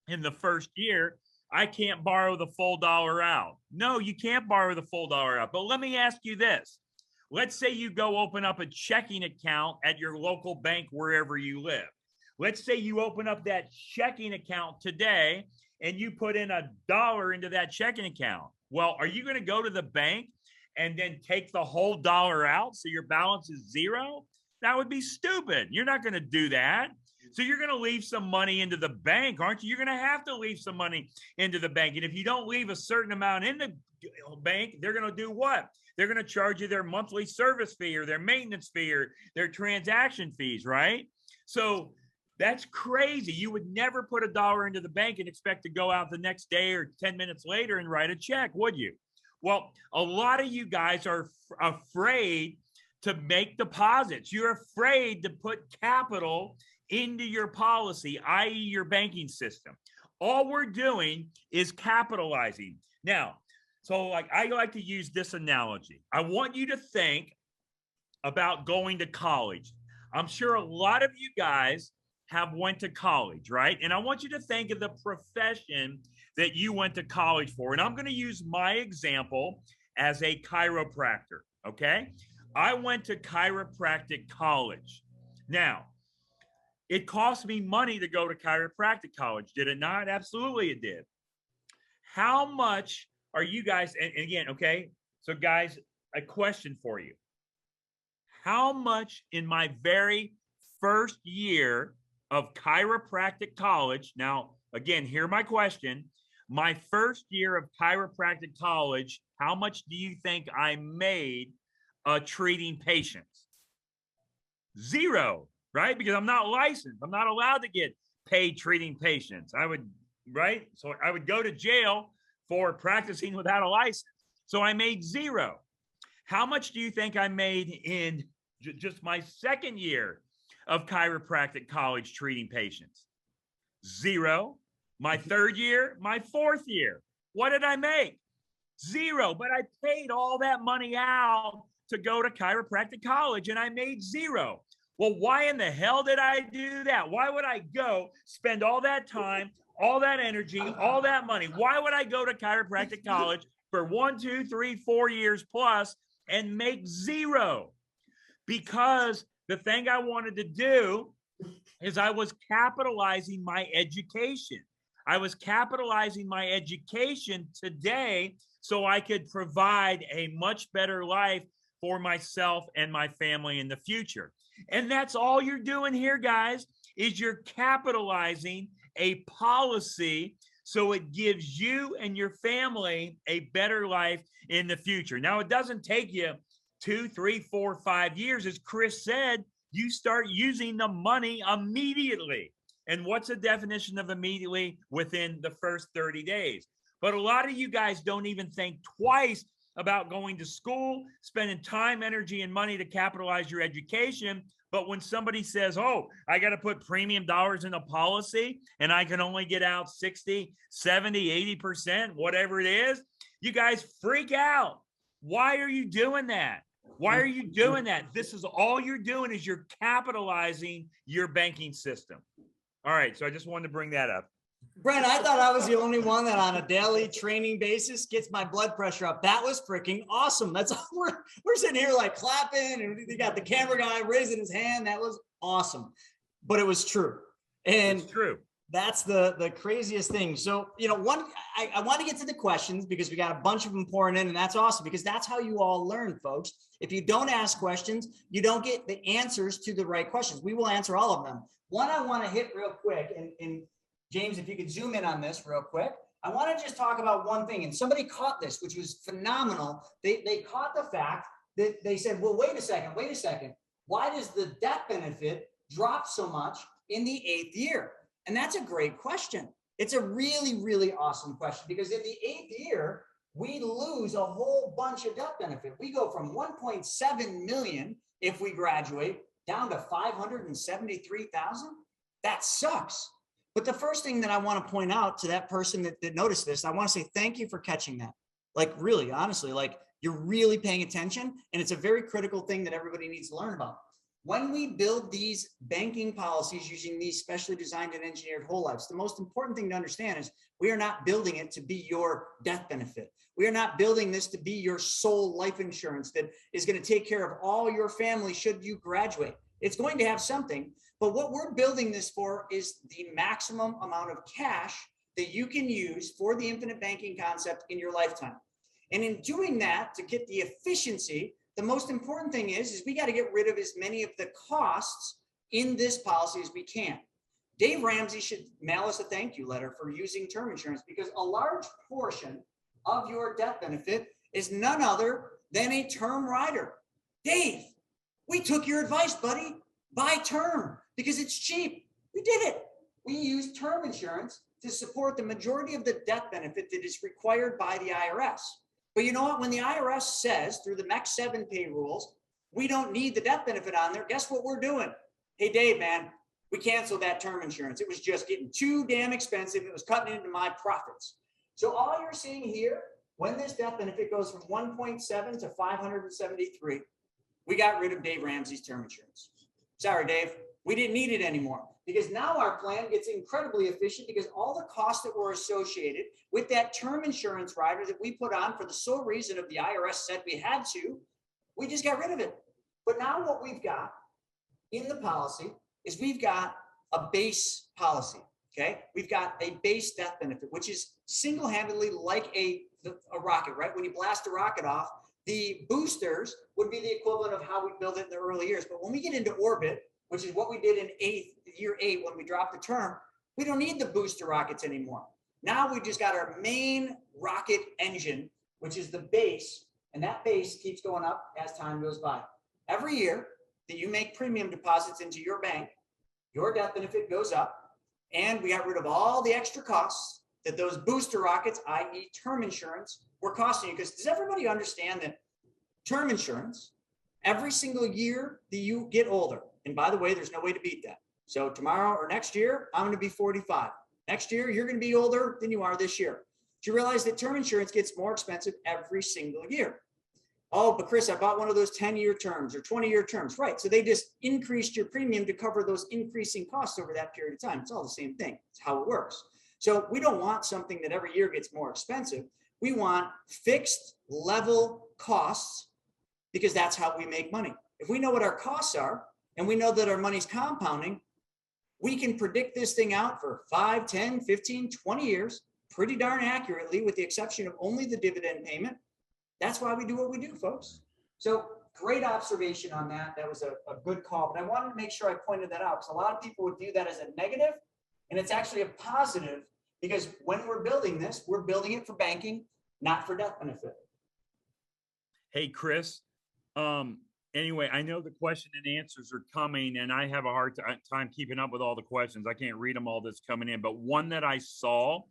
in the first year, I can't borrow the full $1 out. No, you can't borrow the full $1 out. But let me ask you this. Let's say you go open up a checking account at your local bank wherever you live. Let's say you open up that checking account today and you put in $1 into that checking account. Well, are you going to go to the bank and then take the whole dollar out so your balance is zero? That would be stupid. You're not going to do that. So you're going to leave some money into the bank, aren't you? You're going to have to leave some money into the bank. And if you don't leave a certain amount in the bank, they're going to do what? They're going to charge you their monthly service fee or their maintenance fee or their transaction fees, right? So that's crazy. You would never put a dollar into the bank and expect to go out the next day or 10 minutes later and write a check, would you? Well, a lot of you guys are afraid to make deposits. You're afraid to put capital into your policy, i.e. your banking system. All we're doing is capitalizing. Now, so like I like to use this analogy. I want you to think about going to college. I'm sure a lot of you guys have went to college, right? And I want you to think of the profession that you went to college for. And I'm going to use my example as a chiropractor, okay? I went to chiropractic college. Now, it cost me money to go to chiropractic college, did it not? Absolutely it did. How much are you guys, and again, okay, so guys, a question for you. How much in my very first year of chiropractic college, now, again, hear my question, my first year of chiropractic college, how much do you think I made treating patients? Zero, right? Because I'm not licensed. I'm not allowed to get paid treating patients. I would, right? So I would go to jail for practicing without a license. So I made zero. How much do you think I made in just my second year of chiropractic college treating patients? Zero. My third year, my fourth year. What did I make? Zero. But I paid all that money out to go to chiropractic college and I made zero. Well, why in the hell did I do that? Why would I go spend all that time, all that energy, all that money? Why would I go to chiropractic college for 1, 2, 3, 4 years plus and make zero? Because the thing I wanted to do is I was capitalizing my education. I was capitalizing my education today so I could provide a much better life for myself and my family in the future. And that's all you're doing here, guys, is you're capitalizing a policy so it gives you and your family a better life in the future. Now, it doesn't take you 2, 3, 4, 5 years. As Chris said, you start using the money immediately. And what's the definition of immediately? Within the first 30 days. But a lot of you guys don't even think twice about going to school, spending time, energy, and money to capitalize your education. But when somebody says, oh, I got to put premium dollars in a policy and I can only get out 60, 70, 80%, whatever it is, you guys freak out. Why are you doing that? Why are you doing that? This is all you're doing is you're capitalizing your banking system. All right. So I just wanted to bring that up. Brent, I thought I was the only one that on a daily training basis gets my blood pressure up. That was freaking awesome. That's all we're sitting here like clapping and you got the camera guy raising his hand. That was awesome, but it was true. And it's true. That's the craziest thing. So, you know, I want to get to the questions because we got a bunch of them pouring in and that's awesome because that's how you all learn, folks. If you don't ask questions, you don't get the answers to the right questions. We will answer all of them. One I want to hit real quick and James, if you could zoom in on this real quick, I want to just talk about one thing. And somebody caught this, which was phenomenal. They caught the fact that they said, well, wait a second. Why does the death benefit drop so much in the 8th year? And that's a great question. It's a really, really awesome question because in the 8th year, we lose a whole bunch of death benefit. We go from 1.7 million if we graduate down to 573,000. That sucks. But the first thing that I want to point out to that person that noticed this, I want to say thank you for catching that. Like really, honestly, like you're really paying attention. And it's a very critical thing that everybody needs to learn about. When we build these banking policies using these specially designed and engineered whole lives, the most important thing to understand is we are not building it to be your death benefit. We are not building this to be your sole life insurance that is going to take care of all your family should you graduate. It's going to have something, but what we're building this for is the maximum amount of cash that you can use for the infinite banking concept in your lifetime. And in doing that, to get the efficiency, the most important thing is we got to get rid of as many of the costs in this policy as we can. Dave Ramsey should mail us a thank you letter for using term insurance, because a large portion of your death benefit is none other than a term rider. Dave, we took your advice, buddy. Buy term because it's cheap. We did it. We use term insurance to support the majority of the death benefit that is required by the IRS. But you know what? When the IRS says through the MEC 7 pay rules, we don't need the death benefit on there, guess what we're doing? Hey, Dave, man, we canceled that term insurance. It was just getting too damn expensive. It was cutting into my profits. So all you're seeing here, when this death benefit goes from 1.7 to 573, we got rid of Dave Ramsey's term insurance. Sorry, Dave, we didn't need it anymore, because now our plan gets incredibly efficient, because all the costs that were associated with that term insurance rider that we put on for the sole reason of the IRS said we had to, we just got rid of it. But now what we've got in the policy is we've got a base policy, okay? We've got a base death benefit, which is single-handedly like a rocket, right? When you blast a rocket off, the boosters would be the equivalent of how we build it in the early years. But when we get into orbit, which is what we did in year 8 when we dropped the term, we don't need the booster rockets anymore. Now we just got our main rocket engine, which is the base, and that base keeps going up as time goes by. Every year that you make premium deposits into your bank, your death benefit goes up, and we got rid of all the extra costs that those booster rockets, i.e. term insurance, were costing you. Because does everybody understand that term insurance, every single year that you get older, and by the way, there's no way to beat that. So tomorrow or next year, I'm going to be 45. Next year, you're going to be older than you are this year. Do you realize that term insurance gets more expensive every single year? Oh, but Chris, I bought one of those 10-year terms or 20-year terms. Right. So they just increased your premium to cover those increasing costs over that period of time. It's all the same thing. It's how it works. So we don't want something that every year gets more expensive. We want fixed level costs, because that's how we make money. If we know what our costs are and we know that our money's compounding, we can predict this thing out for 5, 10, 15, 20 years pretty darn accurately, with the exception of only the dividend payment. That's why we do what we do, folks. So great observation on that. That was a good call, but I wanted to make sure I pointed that out, because a lot of people would view that as a negative, and it's actually a positive, because when we're building this, we're building it for banking, not for death benefit. Hey, Chris. Anyway, I know the question and answers are coming, and I have a hard time keeping up with all the questions. I can't read them all that's coming in, but one that I saw,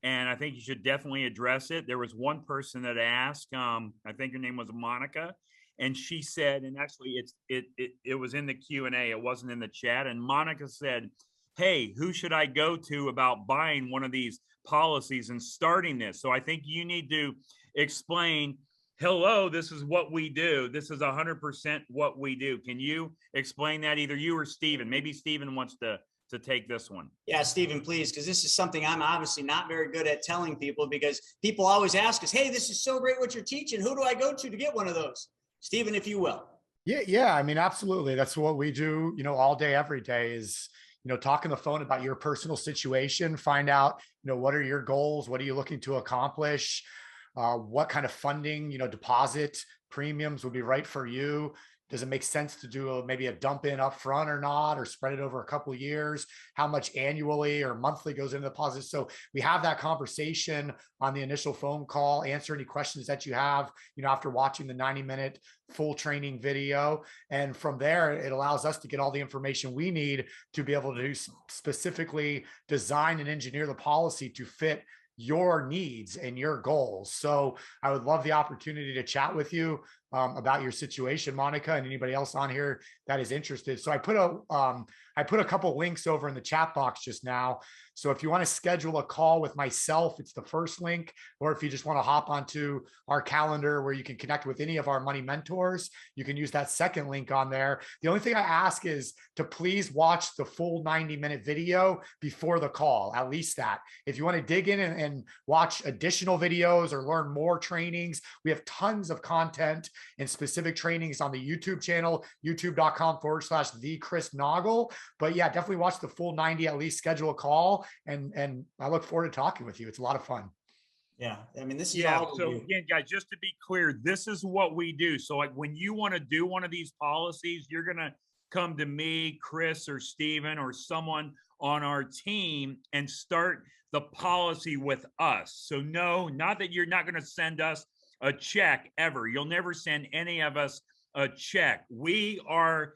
and I think you should definitely address it. There was one person that asked, I think her name was Monica, and she said, and actually it was in the Q&A, it wasn't in the chat. And Monica said, hey, who should I go to about buying one of these policies and starting this? So I think you need to explain, hello, this is what we do. This is 100% what we do. Can you explain that, either you or Steven? Maybe Steven wants to take this one. Yeah, Steven, please, because this is something I'm obviously not very good at telling people, because people always ask us, hey, this is so great what you're teaching. Who do I go to get one of those? Steven, if you will. Yeah. I mean, absolutely. That's what we do, all day, every day is, talk on the phone about your personal situation, find out, what are your goals? What are you looking to accomplish? What kind of funding, deposit premiums would be right for you? Does it make sense to do maybe a dump in up front or not, or spread it over a couple of years? How much annually or monthly goes into the deposit? So we have that conversation on the initial phone call, answer any questions that you have, after watching the 90-minute full training video. And from there, it allows us to get all the information we need to be able to specifically design and engineer the policy to fit your needs and your goals. So I would love the opportunity to chat with you about your situation, Monica, and anybody else on here that is interested. So I put a couple links over in the chat box just now. So if you want to schedule a call with myself, it's the first link, or if you just want to hop onto our calendar where you can connect with any of our money mentors, you can use that second link on there. The only thing I ask is to please watch the full 90-minute video before the call, at least that. If you want to dig in and watch additional videos or learn more trainings, we have tons of content and specific trainings on the YouTube channel, youtube.com/the Chris Naugle. But yeah, definitely watch the full 90, at least schedule a call. And I look forward to talking with you. It's a lot of fun. Yeah. I mean, this is Yeah. all we So do. again, guys, just to be clear, this is what we do. So like when you want to do one of these policies, you're going to come to me, Chris, or Steven, or someone on our team and start the policy with us. So no, not that you're not going to send us a check ever. You'll never send any of us a check. We are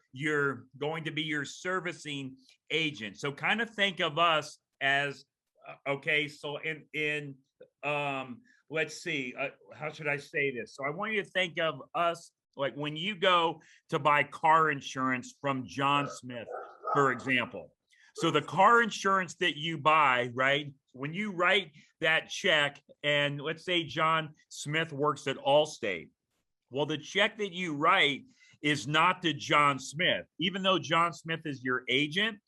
going to be your servicing agent. So kind of think of us as okay. So in let's see, how should I say this? So I want you to think of us like when you go to buy car insurance from John Smith, for example. So the car insurance that you buy, right? When you write that check, and let's say John Smith works at Allstate. Well, the check that you write is not to John Smith, even though John Smith is your agent.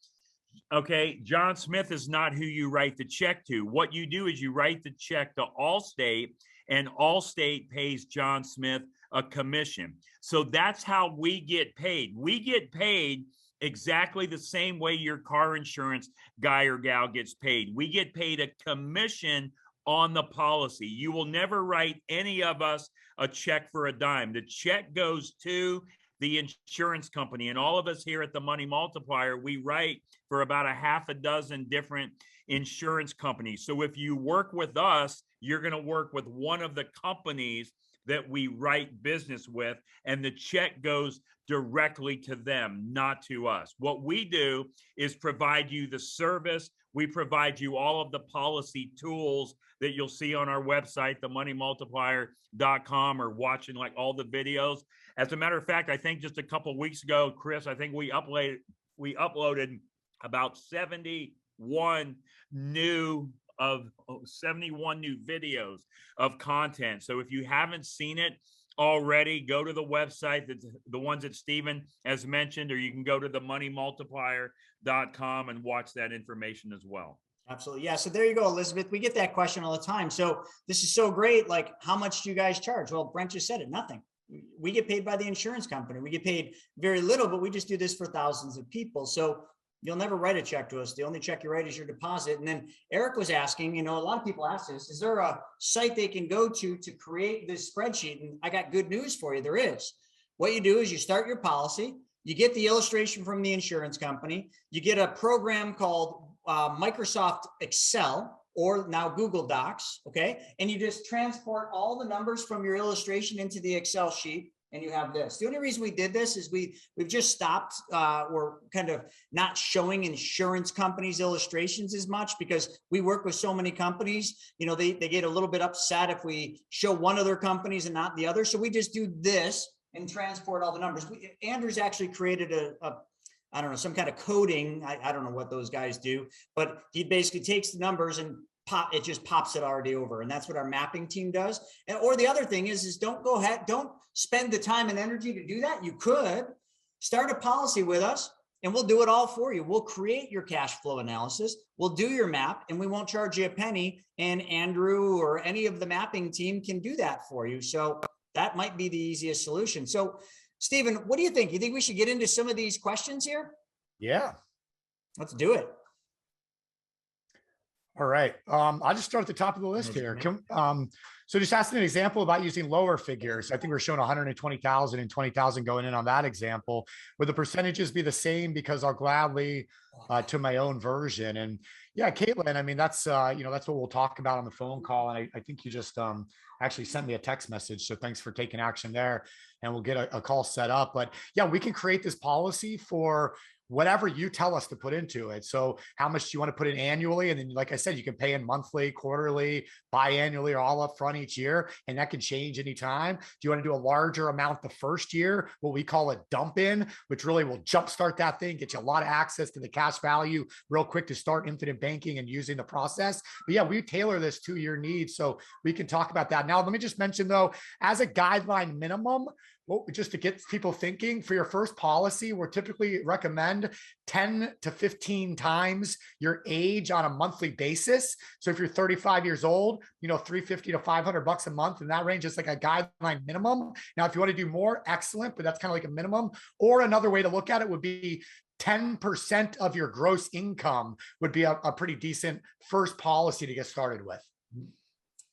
Okay, John Smith is not who you write the check to. What you do is you write the check to Allstate, and Allstate pays John Smith a commission. So that's how we get paid. We get paid exactly the same way your car insurance guy or gal gets paid. We get paid a commission on the policy. You will never write any of us a check for a dime. The check goes to the insurance company, and all of us here at the Money Multiplier, we write for about a half a dozen different insurance companies. So if you work with us, you're going to work with one of the companies that we write business with, and the check goes directly to them, not to us. What we do is provide you the service. We provide you all of the policy tools that you'll see on our website, themoneymultiplier.com, or watching like all the videos. As a matter of fact, I think just a couple of weeks ago, Chris, I think we uploaded about 71 new videos of content. So if you haven't seen it already, go to the website, the ones that Steven has mentioned, or you can go to themoneymultiplier.com and watch that information as well. Absolutely. Yeah. So there you go, Elizabeth. We get that question all the time. So this is so great. Like, how much do you guys charge? Well, Brent just said it, nothing. We get paid by the insurance company. We get paid very little, but we just do this for thousands of people. So you'll never write a check to us. The only check you write is your deposit. And then Eric was asking, a lot of people ask this, is there a site they can go to create this spreadsheet? And I got good news for you. There is. What you do is you start your policy, you get the illustration from the insurance company, you get a program called Microsoft Excel, or now Google Docs, okay? And you just transport all the numbers from your illustration into the Excel sheet, and you have this. The only reason we did this is we've just stopped, we're kind of not showing insurance companies illustrations as much because we work with so many companies, they get a little bit upset if we show one of their companies and not the other. So we just do this and transport all the numbers. Andrew's actually created I don't know, some kind of coding. I don't know what those guys do, but he basically takes the numbers and it just pops it already over. And that's what our mapping team does. Or the other thing is don't go ahead, don't spend the time and energy to do that. You could start a policy with us and we'll do it all for you. We'll create your cash flow analysis. We'll do your map and we won't charge you a penny. And Andrew or any of the mapping team can do that for you. So that might be the easiest solution. So Steven, what do you think? You think we should get into some of these questions here? Yeah. Let's do it. All right. I'll just start at the top of the list here. So just asking an example about using lower figures. I think we're showing 120,000 and 20,000 going in on that example. Would the percentages be the same? Because I'll gladly to my own version. And yeah, Caitlin, I mean, that's what we'll talk about on the phone call. And I think you just actually sent me a text message. So thanks for taking action there, and we'll get a call set up. But yeah, we can create this policy for whatever you tell us to put into it. So how much do you want to put in annually? And then, like I said, you can pay in monthly, quarterly, biannually, or all up front each year. And that can change anytime. Do you want to do a larger amount the first year, what we call a dump in, which really will jumpstart that thing, get you a lot of access to the cash value real quick to start infinite banking and using the process. But yeah, we tailor this to your needs. So we can talk about that. Now, let me just mention though, as a guideline minimum, well, just to get people thinking, for your first policy, we're typically recommend 10 to 15 times your age on a monthly basis. So if you're 35 years old, $350 to $500 a month, and that range is like a guideline minimum. Now, if you want to do more, excellent, but that's kind of like a minimum. Or another way to look at it would be 10% of your gross income would be a pretty decent first policy to get started with.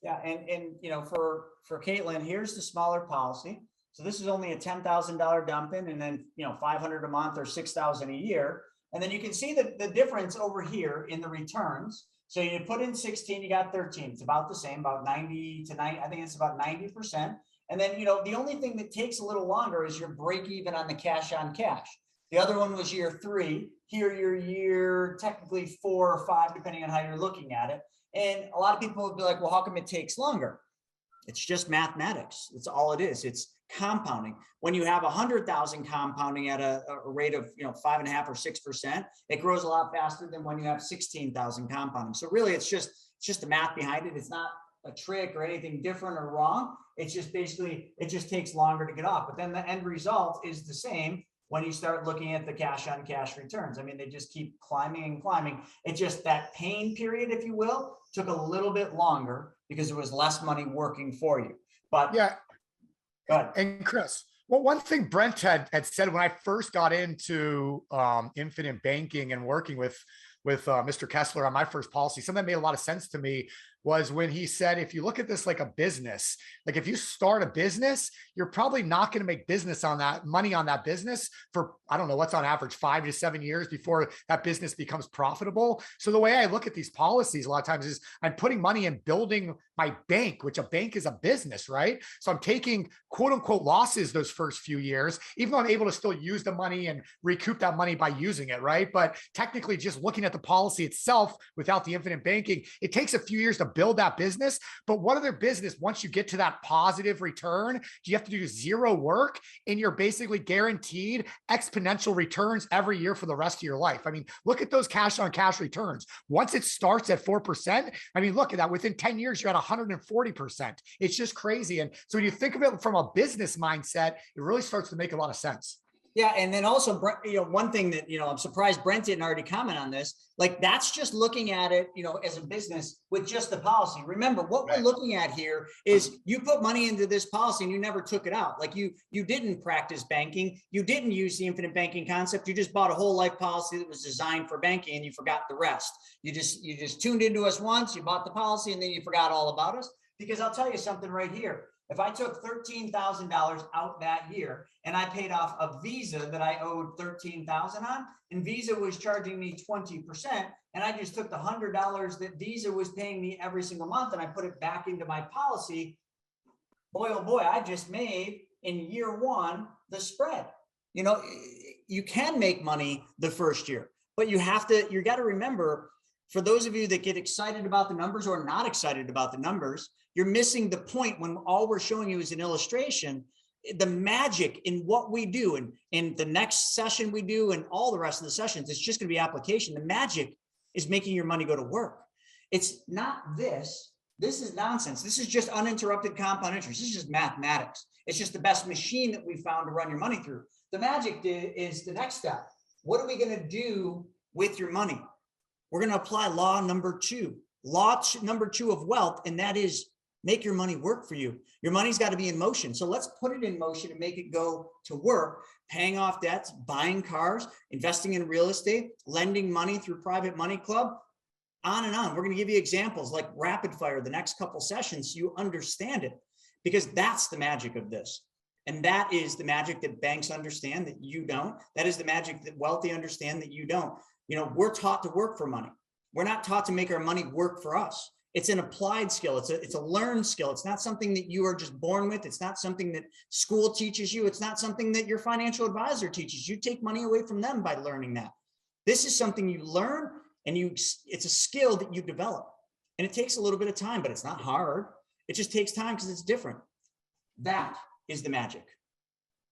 Yeah, and you know, for Caitlin, here's the smaller policy. So this is only a $10,000 dump in, and then, you know, 500 a month or 6,000 a year. And then you can see the difference over here in the returns. So you put in 16, you got 13. It's about the same, about 90 to 90. I think it's about 90%. And then, you know, the only thing that takes a little longer is your break even on the cash on cash. The other one was year 3. Here, your year technically 4 or 5, depending on how you're looking at it. And a lot of people would be like, well, how come it takes longer? It's just mathematics. That's all it is. It's compounding. When you have 100,000 compounding at a rate of, you know, 5.5 or 6%, it grows a lot faster than when you have 16,000 compounding. So really, it's just the math behind it. It's not a trick or anything different or wrong. It's just basically, it just takes longer to get off. But then the end result is the same when you start looking at the cash on cash returns. I mean, they just keep climbing and climbing. It's just that pain period, if you will, took a little bit longer because there was less money working for you. But yeah. Go ahead. And Chris, well, one thing Brent had said when I first got into infinite banking and working with Mr. Kessler on my first policy, something that made a lot of sense to me was when he said, if you look at this like a business, like if you start a business, you're probably not going to make money on that business for, I don't know, what's on average 5 to 7 years before that business becomes profitable. So the way I look at these policies a lot of times is I'm putting money in building my bank, which a bank is a business, right? So I'm taking quote unquote losses those first few years, even though I'm able to still use the money and recoup that money by using it, right? But technically just looking at the policy itself without the infinite banking, it takes a few years to build that business. But what other business, once you get to that positive return, do you have to do zero work and you're basically guaranteed exponential returns every year for the rest of your life? I mean, look at those cash on cash returns. Once it starts at 4%, I mean, look at that. Within 10 years, you're at 140%. It's just crazy. And so when you think of it from a business mindset, it really starts to make a lot of sense. Yeah. And then also, you know, one thing that, you know, I'm surprised Brent didn't already comment on this, like that's just looking at it, you know, as a business with just the policy. Remember, what we're looking at here is you put money into this policy and you never took it out. Like you didn't practice banking. You didn't use the infinite banking concept. You just bought a whole life policy that was designed for banking and you forgot the rest. You just tuned into us once, you bought the policy and then you forgot all about us. Because I'll tell you something right here. If I took $13,000 out that year and I paid off a Visa that I owed $13,000 on, and Visa was charging me 20%, and I just took the $100 that Visa was paying me every single month and I put it back into my policy, boy, oh boy, I just made in year 1 the spread. You know, you can make money the first year, but you got to remember, for those of you that get excited about the numbers or not excited about the numbers, you're missing the point when all we're showing you is an illustration. The magic in what we do and in the next session we do and all the rest of the sessions, it's just going to be application. The magic is making your money go to work. It's not this. This is nonsense. This is just uninterrupted compound interest. This is just mathematics. It's just the best machine that we found to run your money through. The magic is the next step. What are we going to do with your money? We're going to apply law number 2. Law number 2 of wealth, and that is make your money work for you. Your money's got to be in motion. So let's put it in motion and make it go to work, paying off debts, buying cars, investing in real estate, lending money through Private Money Club, on and on. We're going to give you examples like rapid fire the next couple sessions so you understand it, because that's the magic of this. And that is the magic that banks understand that you don't. That is the magic that wealthy understand that you don't. You know, we're taught to work for money. We're not taught to make our money work for us. It's an applied skill. It's a learned skill. It's not something that you are just born with. It's not something that school teaches you. It's not something that your financial advisor teaches. You take money away from them by learning that. This is something you learn and it's a skill that you develop. And it takes a little bit of time, but it's not hard. It just takes time because it's different. That is the magic.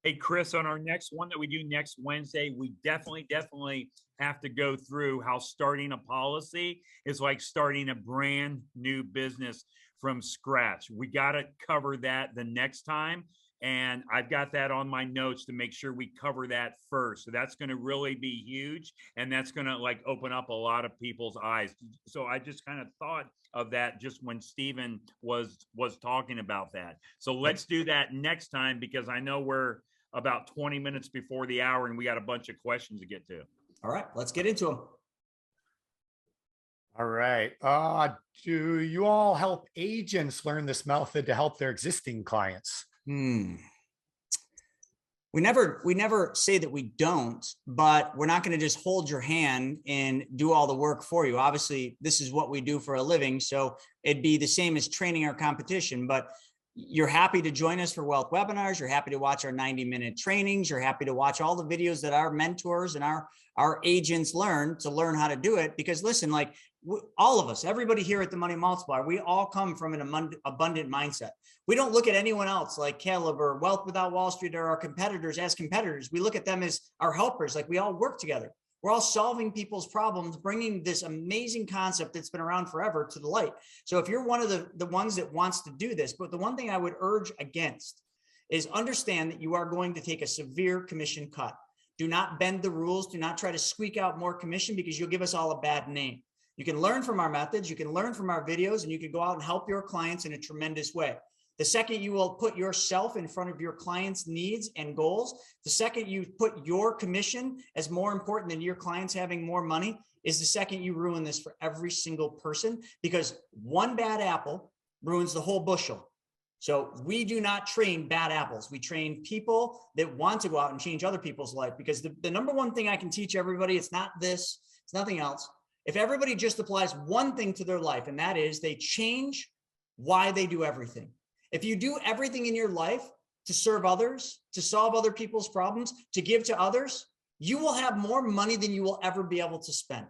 Hey, Chris, on our next one that we do next Wednesday, we definitely have to go through how starting a policy is like starting a brand new business from scratch. We got to cover that the next time. And I've got that on my notes to make sure we cover that first. So that's going to really be huge. And that's going to like open up a lot of people's eyes. So I just kind of thought of that just when Stephen was talking about that. So let's do that next time, because I know we're about 20 minutes before the hour and we got a bunch of questions to get to. All right, let's get into them. All right. Do you all help agents learn this method to help their existing clients? Hmm. We never say that we don't, but we're not going to just hold your hand and do all the work for you. Obviously, this is what we do for a living, so it'd be the same as training our competition. But you're happy to join us for wealth webinars. You're happy to watch our 90-minute trainings. You're happy to watch all the videos that our mentors and our agents learn how to do it. Because listen, like all of us, everybody here at the Money Multiplier, we all come from an abundant mindset. We don't look at anyone else like Caleb or Wealth Without Wall Street or our competitors as competitors. We look at them as our helpers. Like we all work together. We're all solving people's problems, bringing this amazing concept that's been around forever to the light. So if you're one of the ones that wants to do this, but the one thing I would urge against is understand that you are going to take a severe commission cut. Do not bend the rules. Do not try to squeak out more commission because you'll give us all a bad name. You can learn from our methods. You can learn from our videos, and you can go out and help your clients in a tremendous way. The second you will put yourself in front of your clients' needs and goals, the second you put your commission as more important than your clients having more money, is the second you ruin this for every single person, because one bad apple ruins the whole bushel. So we do not train bad apples. We train people that want to go out and change other people's life, because the number one thing I can teach everybody, it's not this, it's nothing else. If everybody just applies one thing to their life, and that is they change why they do everything. If you do everything in your life to serve others, to solve other people's problems, to give to others, you will have more money than you will ever be able to spend.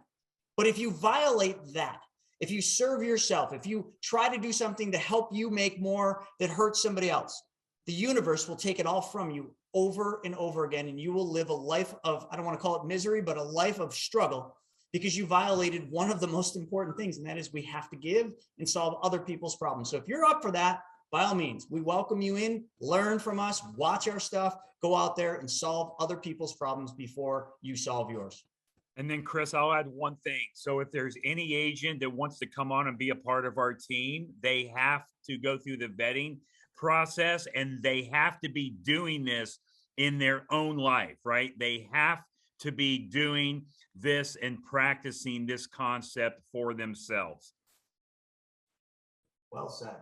But if you violate that, if you serve yourself, if you try to do something to help you make more that hurts somebody else, the universe will take it all from you over and over again. And you will live a life of, I don't want to call it misery, but a life of struggle, because you violated one of the most important things. And that is, we have to give and solve other people's problems. So if you're up for that, by all means, we welcome you in, learn from us, watch our stuff, go out there and solve other people's problems before you solve yours. And then, Chris, I'll add one thing. So if there's any agent that wants to come on and be a part of our team, they have to go through the vetting process, and they have to be doing this in their own life, right? They have to be doing this and practicing this concept for themselves. Well said.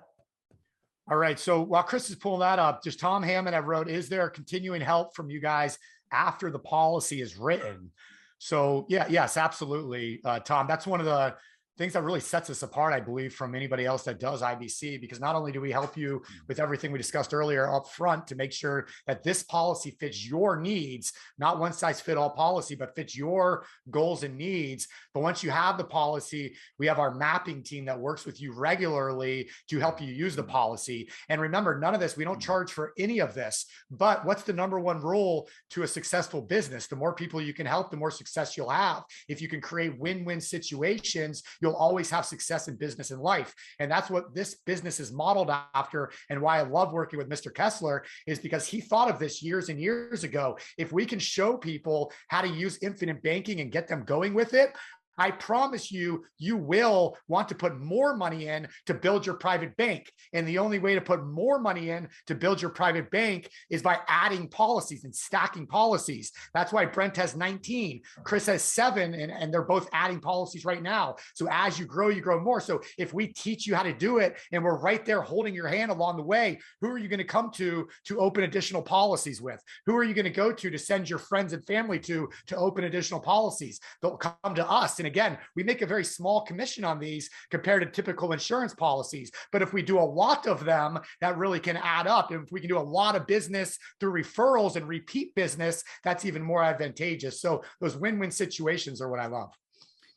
All right. So while Chris is pulling that up, just Tom Hammond, I wrote, is there continuing help from you guys after the policy is written? So yeah, yes, absolutely. Tom, that's one of the things that really sets us apart, I believe, from anybody else that does IBC, because not only do we help you with everything we discussed earlier up front to make sure that this policy fits your needs, not one size fit all policy, but fits your goals and needs. But once you have the policy, we have our mapping team that works with you regularly to help you use the policy. And remember, none of this, we don't charge for any of this, but what's the number one rule to a successful business? The more people you can help, the more success you'll have. If you can create win-win situations, you'll always have success in business and life. And that's what this business is modeled after. And why I love working with Mr. Kessler is because he thought of this years and years ago. If we can show people how to use infinite banking and get them going with it, I promise you, you will want to put more money in to build your private bank. And the only way to put more money in to build your private bank is by adding policies and stacking policies. That's why Brent has 19, Chris has 7, and they're both adding policies right now. So as you grow more. So if we teach you how to do it and we're right there holding your hand along the way, who are you going to come to open additional policies with? Who are you going to go to send your friends and family to open additional policies? They'll come to us. And again, we make a very small commission on these compared to typical insurance policies. But if we do a lot of them, that really can add up. And if we can do a lot of business through referrals and repeat business, that's even more advantageous. So those win-win situations are what I love.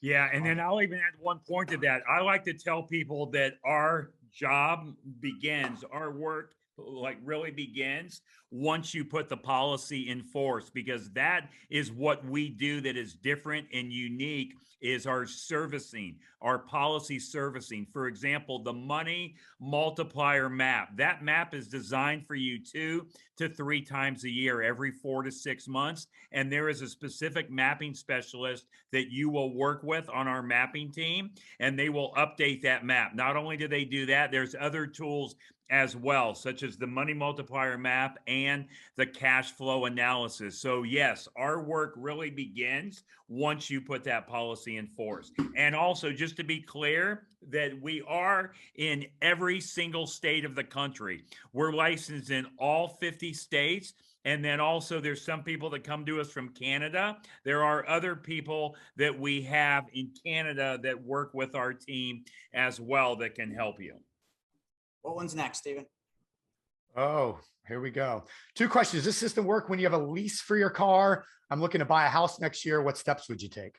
Yeah. And then I'll even add one point to that. I like to tell people that our job begins, our work like really begins once you put the policy in force, because that is what we do that is different and unique, is our servicing, our policy servicing. For example, the money multiplier map. That map is designed for you 2 to 3 times a year, every 4 to 6 months. And there is a specific mapping specialist that you will work with on our mapping team, and they will update that map. Not only do they do that, there's other tools as well, such as the money multiplier map and and the cash flow analysis. So yes, our work really begins once you put that policy in force. And also, just to be clear, that we are in every single state of the country. We're licensed in all 50 states. And then also there's some people that come to us from Canada. There are other people that we have in Canada that work with our team as well that can help you. What one's next, Stephen? Oh, here we go. 2 questions. Does this system work when you have a lease for your car? I'm looking to buy a house next year. What steps would you take?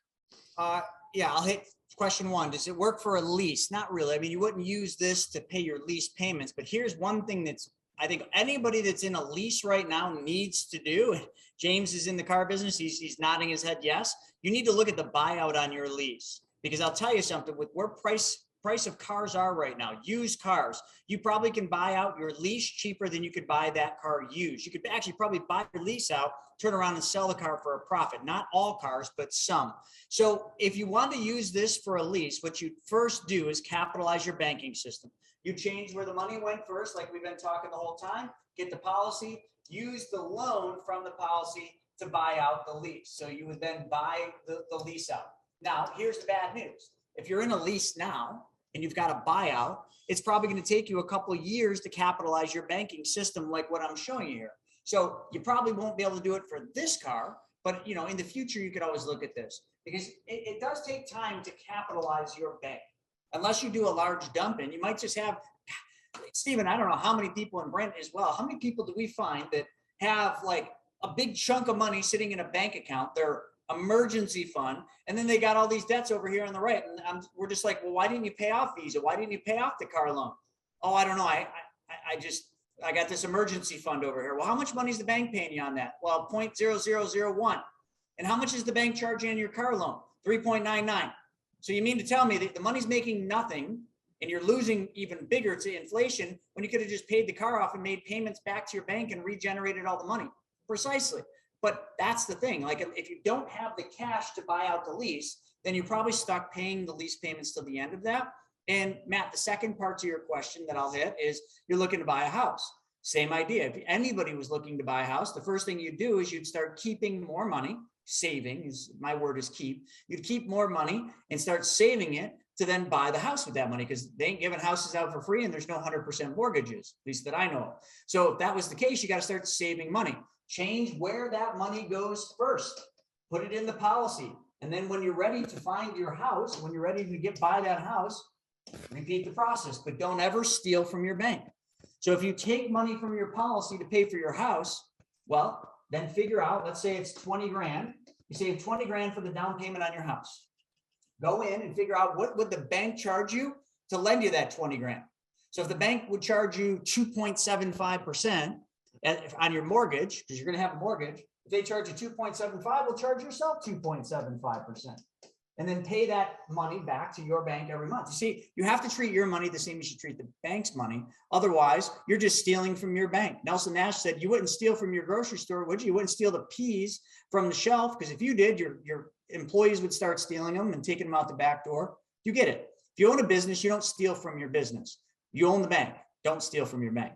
Yeah, I'll hit question 1. Does it work for a lease? Not really. I mean, you wouldn't use this to pay your lease payments, but here's one thing that's, I think anybody that's in a lease right now needs to do. James is in the car business. He's nodding his head yes. You need to look at the buyout on your lease, because I'll tell you something, with where price of cars are right now, used cars, you probably can buy out your lease cheaper than you could buy that car used. You could actually probably buy your lease out, turn around and sell the car for a profit. Not all cars, but some. So if you want to use this for a lease, what you first do is capitalize your banking system. You change where the money went first, like we've been talking the whole time, get the policy, use the loan from the policy to buy out the lease. So you would then buy the lease out. Now, here's the bad news. If you're in a lease now and you've got a buyout, it's probably going to take you a couple of years to capitalize your banking system like what I'm showing you here. So you probably won't be able to do it for this car, but in the future, you could always look at this, because it does take time to capitalize your bank. Unless you do a large dump in, you might just have, Stephen, I don't know how many people in Brent as well. How many people do we find that have like a big chunk of money sitting in a bank account, their emergency fund, and then they got all these debts over here on the right? And we're just like, well, why didn't you pay off Visa? Why didn't you pay off the car loan? Oh, I don't know. I got this emergency fund over here. Well, how much money is the bank paying you on that? Well, 0.0001. And how much is the bank charging on your car loan? 3.99. So you mean to tell me that the money's making nothing and you're losing even bigger to inflation when you could have just paid the car off and made payments back to your bank and regenerated all the money? Precisely. But that's the thing. Like, if you don't have the cash to buy out the lease, then you're probably stuck paying the lease payments till the end of that. And Matt, the second part to your question that I'll hit is you're looking to buy a house. Same idea. If anybody was looking to buy a house, the first thing you'd do is you'd start keeping more money. Saving is my word, is keep. You'd keep more money and start saving it to then buy the house with that money, because they ain't giving houses out for free and there's no 100% mortgages, at least that I know of. So if that was the case, you got to start saving money. Change where that money goes first. Put it in the policy. And then when you're ready to find your house, when you're ready to buy that house, repeat the process, but don't ever steal from your bank. So if you take money from your policy to pay for your house, well, then figure out, let's say it's 20 grand. You save 20 grand for the down payment on your house. Go in and figure out what would the bank charge you to lend you that 20 grand. So if the bank would charge you 2.75% on your mortgage, because you're going to have a mortgage, if they charge you 2.75, we'll charge yourself 2.75%. And then pay that money back to your bank every month. You see, you have to treat your money the same as you treat the bank's money. Otherwise, you're just stealing from your bank. Nelson Nash said, you wouldn't steal from your grocery store, would you? You wouldn't steal the peas from the shelf, because if you did, your employees would start stealing them and taking them out the back door. You get it. If you own a business, you don't steal from your business. You own the bank. Don't steal from your bank.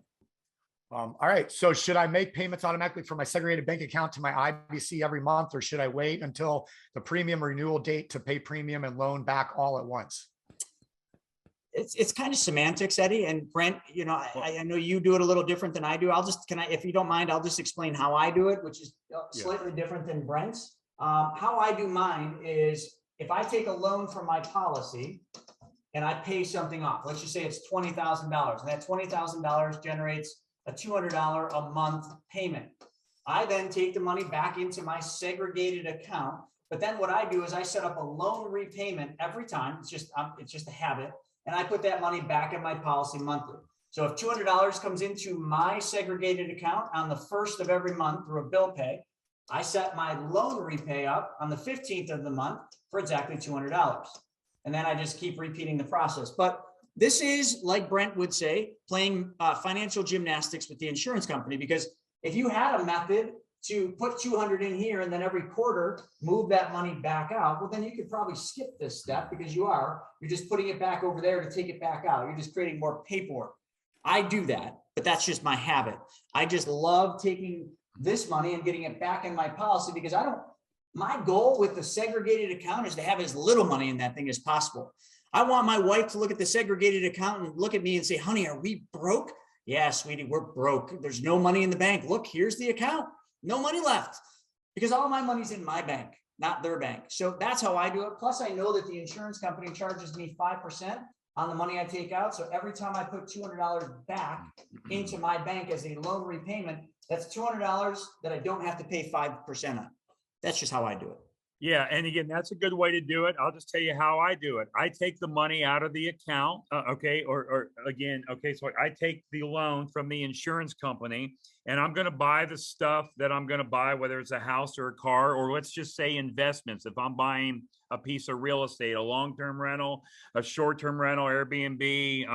All right. So should I make payments automatically from my segregated bank account to my IBC every month, or should I wait until the premium renewal date to pay premium and loan back all at once? It's kind of semantics, Eddie. And Brent, I know you do it a little different than I do. If you don't mind, I'll just explain how I do it, which is slightly different than Brent's. How I do mine is, if I take a loan from my policy and I pay something off, let's just say it's $20,000, and that $20,000 generates a $200 a month payment. I then take the money back into my segregated account. But then what I do is I set up a loan repayment every time. It's just a habit. And I put that money back in my policy monthly. So if $200 comes into my segregated account on the 1st of every month through a bill pay, I set my loan repay up on the 15th of the month for exactly $200. And then I just keep repeating the process. But this is, like Brent would say, playing financial gymnastics with the insurance company, because if you had a method to put 200 in here and then every quarter move that money back out, well, then you could probably skip this step, because you're just putting it back over there to take it back out. You're just creating more paperwork. I do that, but that's just my habit. I just love taking this money and getting it back in my policy because my goal with the segregated account is to have as little money in that thing as possible. I want my wife to look at the segregated account and look at me and say, honey, are we broke? Yeah, sweetie, we're broke. There's no money in the bank. Look, here's the account. No money left because all my money's in my bank, not their bank. So that's how I do it. Plus, I know that the insurance company charges me 5% on the money I take out. So every time I put $200 back into my bank as a loan repayment, that's $200 that I don't have to pay 5% on. That's just how I do it. Yeah. And again, that's a good way to do it. I'll just tell you how I do it. I take the money out of the account. Okay. So I take the loan from the insurance company and I'm going to buy the stuff that I'm going to buy, whether it's a house or a car, or let's just say investments. If I'm buying a piece of real estate, a long-term rental, a short-term rental, Airbnb,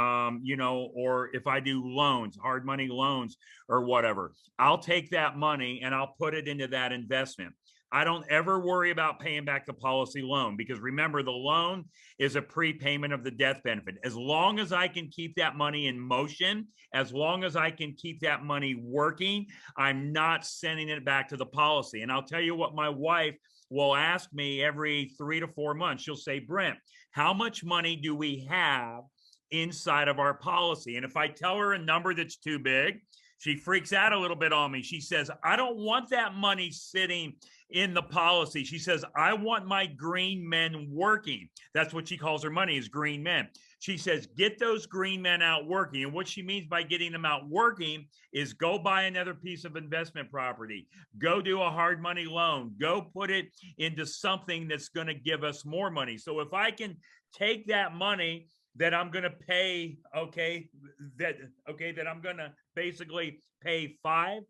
or if I do loans, hard money loans or whatever, I'll take that money and I'll put it into that investment. I don't ever worry about paying back the policy loan because remember, the loan is a prepayment of the death benefit. As long as I can keep that money in motion, as long as I can keep that money working, I'm not sending it back to the policy. And I'll tell you what, my wife will ask me every 3 to 4 months. She'll say, Brent, how much money do we have inside of our policy? And if I tell her a number that's too big, she freaks out a little bit on me. She says, I don't want that money sitting in the policy. She says, I want my green men working. That's what she calls her money, is green men. She says, get those green men out working. And what she means by getting them out working is go buy another piece of investment property, go do a hard money loan, go put it into something that's going to give us more money. So if I can take that money that I'm going to pay, that I'm going to basically pay 5%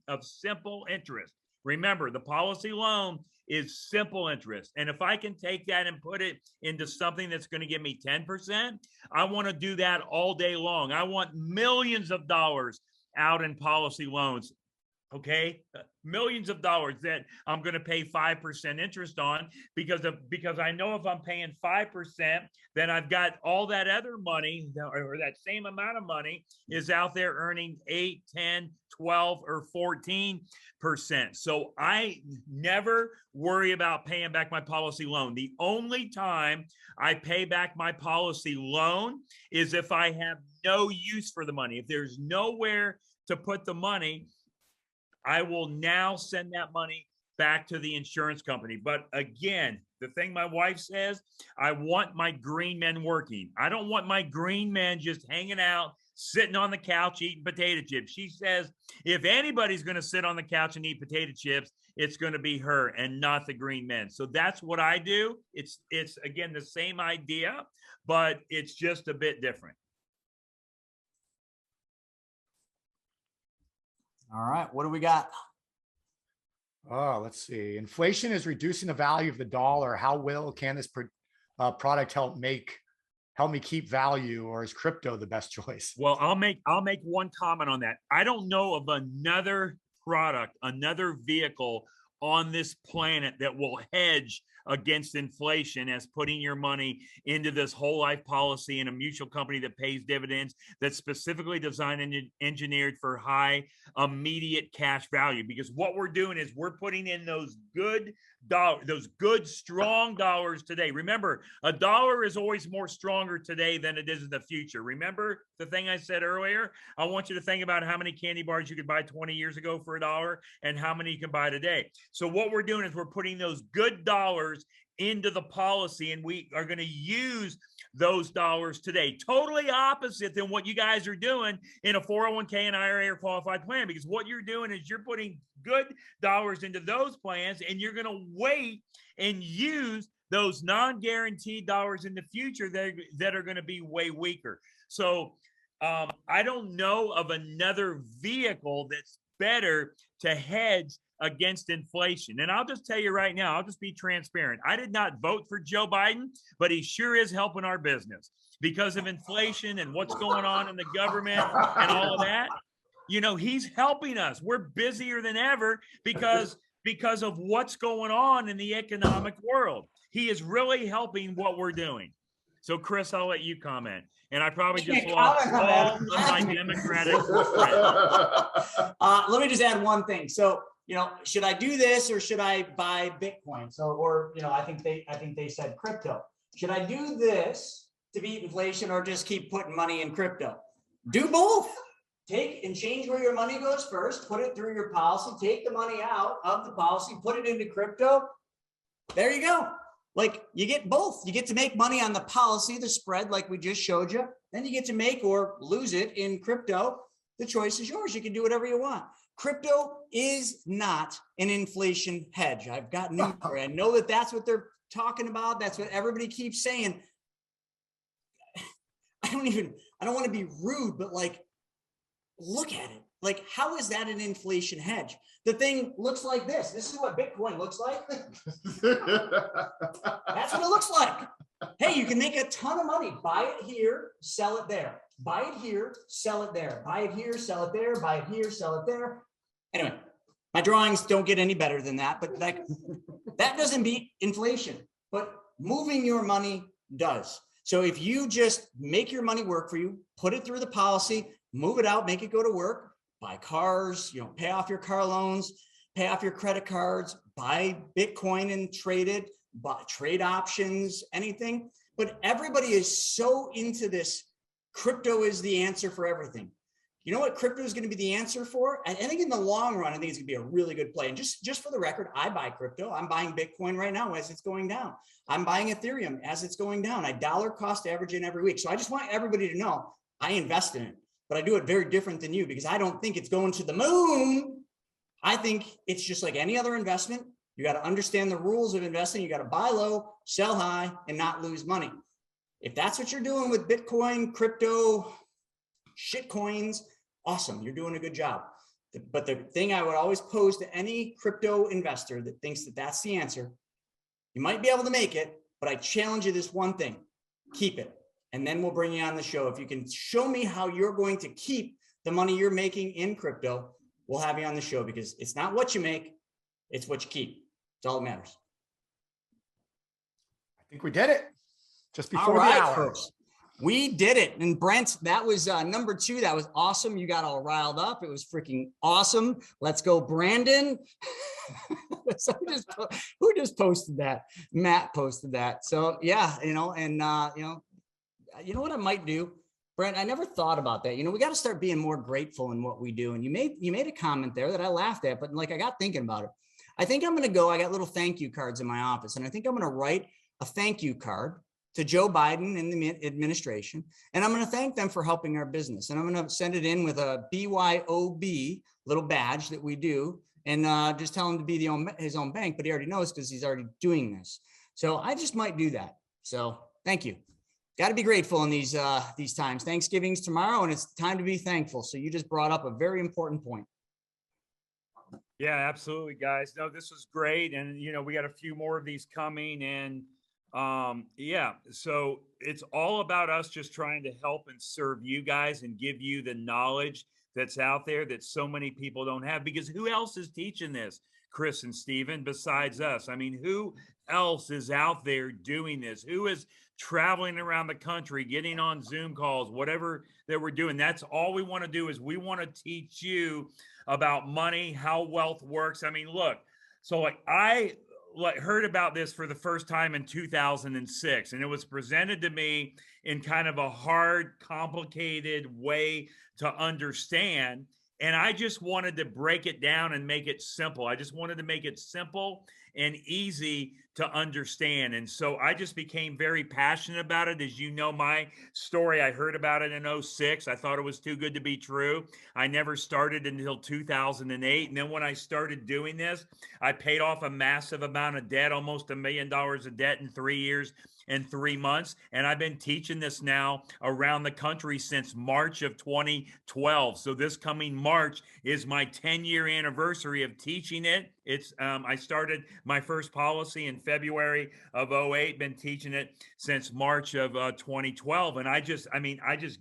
of simple interest. Remember, the policy loan is simple interest. And if I can take that and put it into something that's going to give me 10%, I want to do that all day long. I want millions of dollars out in policy loans. Okay, millions of dollars that I'm going to pay 5% interest on because I know if I'm paying 5%, then I've got all that other money or that same amount of money is out there earning 8, 10, 12, or 14%. So I never worry about paying back my policy loan. The only time I pay back my policy loan is if I have no use for the money. If there's nowhere to put the money, I will now send that money back to the insurance company. But again, the thing my wife says, I want my green men working. I don't want my green men just hanging out, sitting on the couch, eating potato chips. She says, if anybody's going to sit on the couch and eat potato chips, it's going to be her and not the green men. So that's what I do. It's again, the same idea, but it's just a bit different. All right, what do we got? Oh, let's see. Inflation is reducing the value of the dollar. How well can this product help me keep value, or is crypto the best choice? Well, I'll make one comment on that. I don't know of another product, another vehicle on this planet that will hedge against inflation as putting your money into this whole life policy in a mutual company that pays dividends, that's specifically designed and engineered for high immediate cash value. Because what we're doing is we're putting in those good strong dollars today. Remember, a dollar is always more stronger today than it is in the future. Remember the thing I said earlier? I want you to think about how many candy bars you could buy 20 years ago for $1 and how many you can buy today. So what we're doing is we're putting those good dollars into the policy, and we are going to use those dollars today. Totally opposite than what you guys are doing in a 401k and IRA or qualified plan, because what you're doing is you're putting good dollars into those plans and you're going to wait and use those non-guaranteed dollars in the future that are going to be way weaker. So I don't know of another vehicle that's better to hedge against inflation. And I'll just tell you right now, I'll just be transparent. I did not vote for Joe Biden, but he sure is helping our business because of inflation and what's going on in the government and all of that. You know, he's helping us. We're busier than ever because of what's going on in the economic world. He is really helping what we're doing. So Chris, I'll let you comment. And I probably You just can't lost comment on all that. of my Democratic friends. Let me just add one thing. So, should I do this or should I buy Bitcoin? So, or, I think they said crypto. Should I do this to beat inflation or just keep putting money in crypto? Do both. Take and change where your money goes first, put it through your policy, take the money out of the policy, put it into crypto. There you go. Like, you get both. You get to make money on the policy, the spread, like we just showed you. Then you get to make or lose it in crypto. The choice is yours. You can do whatever you want. Crypto is not an inflation hedge. I've got news for you. I know that that's what they're talking about. That's what everybody keeps saying. I don't want to be rude, but like, look at it. Like, how is that an inflation hedge? The thing looks like this. This is what Bitcoin looks like. That's what it looks like. Hey, you can make a ton of money. Buy it here, sell it there. Buy it here, sell it there. Buy it here, sell it there. Buy it here, sell it there. Anyway, my drawings don't get any better than that, but like, that doesn't beat inflation, but moving your money does. So if you just make your money work for you, put it through the policy, move it out, make it go to work, buy cars, pay off your car loans, pay off your credit cards, buy Bitcoin and trade it, buy trade options, anything. But everybody is so into this. Crypto is the answer for everything. You know what crypto is going to be the answer for? I think in the long run, I think it's going to be a really good play. And just for the record, I buy crypto. I'm buying Bitcoin right now as it's going down. I'm buying Ethereum as it's going down. I dollar cost average in every week. So I just want everybody to know I invest in it, but I do it very different than you because I don't think it's going to the moon. I think it's just like any other investment. You got to understand the rules of investing. You got to buy low, sell high, and not lose money. If that's what you're doing with Bitcoin, crypto, shit coins, awesome. You're doing a good job. But the thing I would always pose to any crypto investor that thinks that that's the answer, you might be able to make it, but I challenge you this one thing, keep it. And then we'll bring you on the show. If you can show me how you're going to keep the money you're making in crypto, we'll have you on the show because it's not what you make, it's what you keep. It's all that matters. I think we did it just before all right, the hour. Folks. We did it. And Brent, that was number 2. That was awesome. You got all riled up. It was freaking awesome. Let's go, Brandon. So who just posted that? Matt posted that. So yeah, you know what I might do, Brent, I never thought about that. We got to start being more grateful in what we do. And you made a comment there that I laughed at, but like, I got thinking about it. I think I'm going to go, I got little thank you cards in my office, and I think I'm going to write a thank you card to Joe Biden and the administration. And I'm going to thank them for helping our business. And I'm going to send it in with a BYOB little badge that we do. And just tell him to be his own bank, but he already knows because he's already doing this. So I just might do that. So thank you. Got to be grateful in these times. Thanksgiving's tomorrow, and it's time to be thankful. So you just brought up a very important point. Yeah, absolutely, guys. No, this was great. And, we got a few more of these coming. And yeah, so it's all about us just trying to help and serve you guys and give you the knowledge that's out there that so many people don't have, because who else is teaching this, Chris and Steven, besides us? I mean, who else is out there doing this? Who is traveling around the country, getting on Zoom calls, whatever that we're doing? That's all we want to do, is we want to teach you about money, how wealth works. I mean, look, so like I heard about this for the first time in 2006, and it was presented to me in kind of a hard, complicated way to understand. And I just wanted to break it down and make it simple. I just wanted to make it simple and easy to understand. And so I just became very passionate about it. As you know, my story, I heard about it in 06. I thought it was too good to be true. I never started until 2008. And then when I started doing this, I paid off a massive amount of debt, almost $1 million of debt in 3 years and 3 months. And I've been teaching this now around the country since March of 2012. So this coming March is my 10-year anniversary of teaching it. It's I started my first policy in February of 08, been teaching it since March of 2012. And I just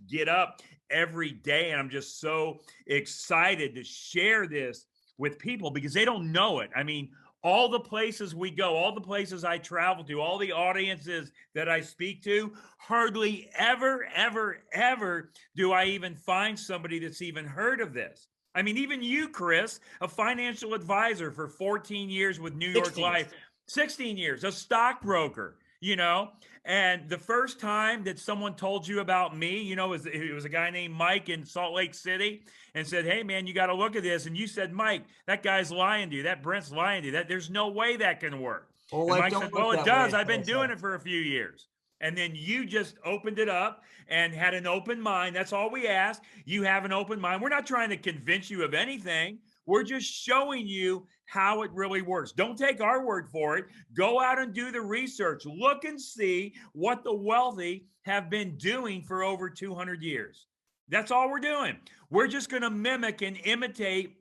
get up every day, and I'm just so excited to share this with people because they don't know it. I mean, all the places we go, all the places I travel to, all the audiences that I speak to, hardly ever, ever, ever do I even find somebody that's even heard of this. I mean, even you, Chris, a financial advisor for 14 years with New York 16. Life, 16 years, a stockbroker, you know, and the first time that someone told you about me, you know, it was a guy named Mike in Salt Lake City and said, hey, man, you got to look at this. And you said, Mike, that guy's lying to you. That Brent's lying to you. There's no way that can work. Well, And like, Mike said, well, it that does. way, I've been Phil, doing it for a few years. And then you just opened it up and had an open mind. That's all we ask. You have an open mind. We're not trying to convince you of anything. We're just showing you how it really works. Don't take our word for it. Go out and do the research. Look and see what the wealthy have been doing for over 200 years. That's all we're doing. We're just going to mimic and imitate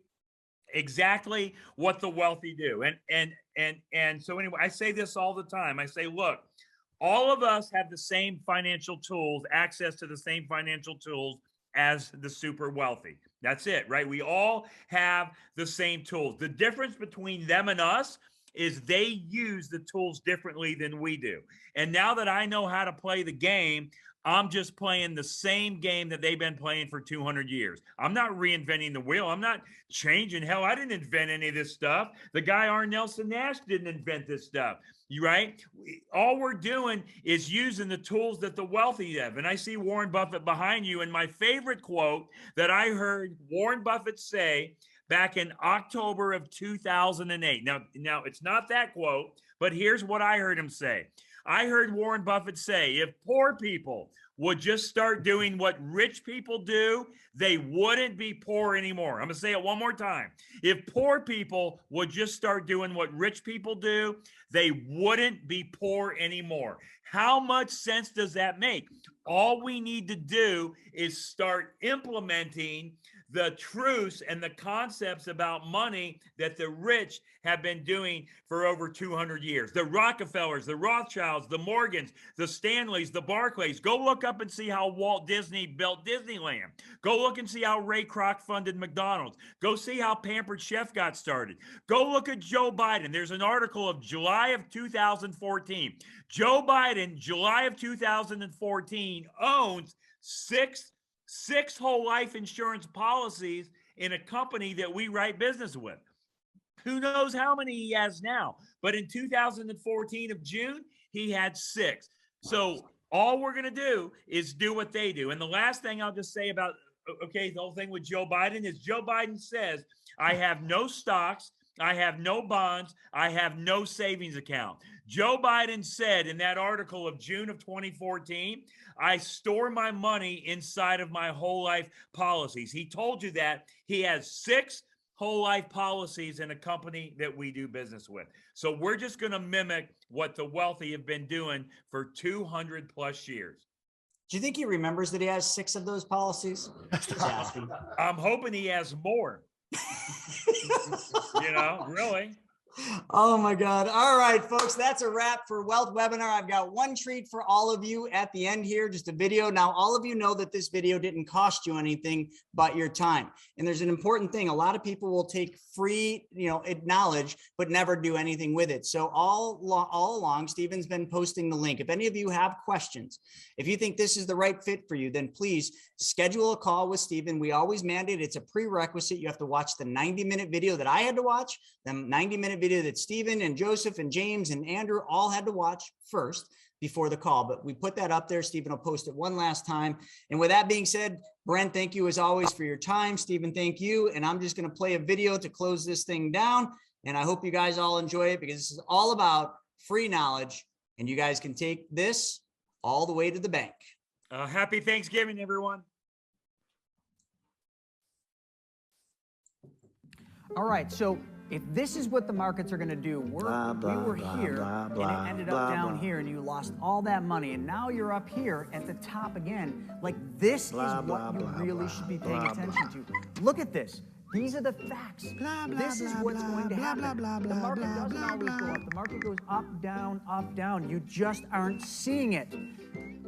exactly what the wealthy do. And so anyway, I say this all the time. I say, look, all of us have the same financial tools, access to the same financial tools as the super wealthy. That's it, right? We all have the same tools. The difference between them and us is they use the tools differently than we do. And now that I know how to play the game, I'm just playing the same game that they've been playing for 200 years. I'm not reinventing the wheel. I'm not changing. Hell, I didn't invent any of this stuff. The guy R. Nelson Nash didn't invent this stuff. You right? All we're doing is using the tools that the wealthy have. And I see Warren Buffett behind you. And my favorite quote that I heard Warren Buffett say back in October of 2008. Now it's not that quote, but here's what I heard him say. I heard Warren Buffett say, if poor people would just start doing what rich people do, they wouldn't be poor anymore. I'm going to say it one more time. If poor people would just start doing what rich people do, they wouldn't be poor anymore. How much sense does that make? All we need to do is start implementing the truths and the concepts about money that the rich have been doing for over 200 years. The Rockefellers, the Rothschilds, the Morgans, the Stanleys, the Barclays. Go look up and see how Walt Disney built Disneyland. Go look and see how Ray Kroc funded McDonald's. Go see how Pampered Chef got started. Go look at Joe Biden. There's an article of July of 2014. Joe Biden, July of 2014, owns six whole life insurance policies in a company that we write business with. Who knows how many he has now? But in 2014 of June, he had 6. So all we're going to do is do what they do. And the last thing I'll just say about, okay, the whole thing with Joe Biden is Joe Biden says, I have no stocks, I have no bonds, I have no savings account. Joe Biden said in that article of June of 2014, I store my money inside of my whole life policies. He told you that. He has 6 whole life policies in a company that we do business with. So we're just going to mimic what the wealthy have been doing for 200 plus years. Do you think he remembers that he has 6 of those policies? Just asking. I'm hoping he has more. You know, really. Oh my God. All right, folks, that's a wrap for Wealth Webinar. I've got one treat for all of you at the end here, just a video. Now, all of you know that this video didn't cost you anything but your time. And there's an important thing. A lot of people will take free, knowledge, but never do anything with it. So all along, Stephen's been posting the link. If any of you have questions, if you think this is the right fit for you, then please schedule a call with Stephen. We always mandate it's a prerequisite. You have to watch the 90-minute video that I had to watch, the 90-minute video that Stephen and Joseph and James and Andrew all had to watch first before the call. But we put that up there. Stephen will post it one last time. And with that being said, Brent, thank you as always for your time. Stephen, thank you. And I'm just going to play a video to close this thing down. And I hope you guys all enjoy it because this is all about free knowledge. And you guys can take this all the way to the bank. Happy Thanksgiving, everyone. All right, so if this is what the markets are going to do, we were here and it ended up down here and you lost all that money and now you're up here at the top again. Like this is what you really should be paying attention to. Look at this. These are the facts. This is what's going to happen. The market doesn't always go up. The market goes up, down, up, down. You just aren't seeing it.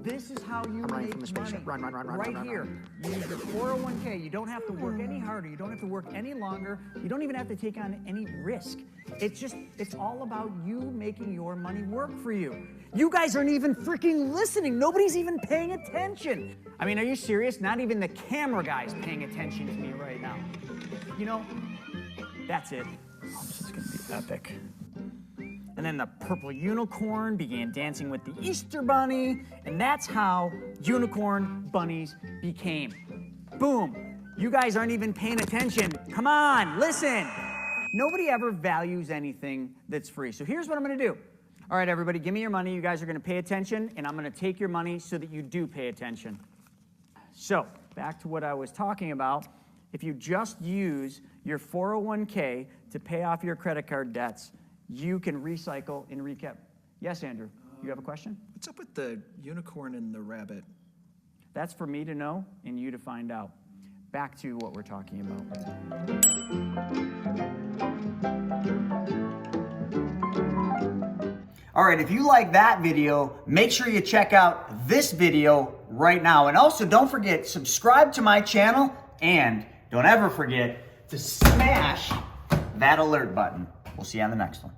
This is how you make money. Right here. You use your 401k. You don't have to work any harder. You don't have to work any longer. You don't even have to take on any risk. It's all about you making your money work for you. You guys aren't even freaking listening. Nobody's even paying attention. I mean, are you serious? Not even the camera guy's paying attention to me right now. You know, that's it. Oh, this is gonna be epic. And then the purple unicorn began dancing with the Easter bunny, and that's how unicorn bunnies became. Boom. You guys aren't even paying attention. Come on, listen. Nobody ever values anything that's free. So here's what I'm gonna do. All right, everybody, give me your money. You guys are gonna pay attention, and I'm gonna take your money so that you do pay attention. So, back to what I was talking about. If you just use your 401k to pay off your credit card debts, you can recycle and recap. Yes, Andrew, you have a question? What's up with the unicorn and the rabbit? That's for me to know and you to find out. Back to what we're talking about. All right, if you like that video, make sure you check out this video right now. And also don't forget, subscribe to my channel and don't ever forget to smash that alert button. We'll see you on the next one.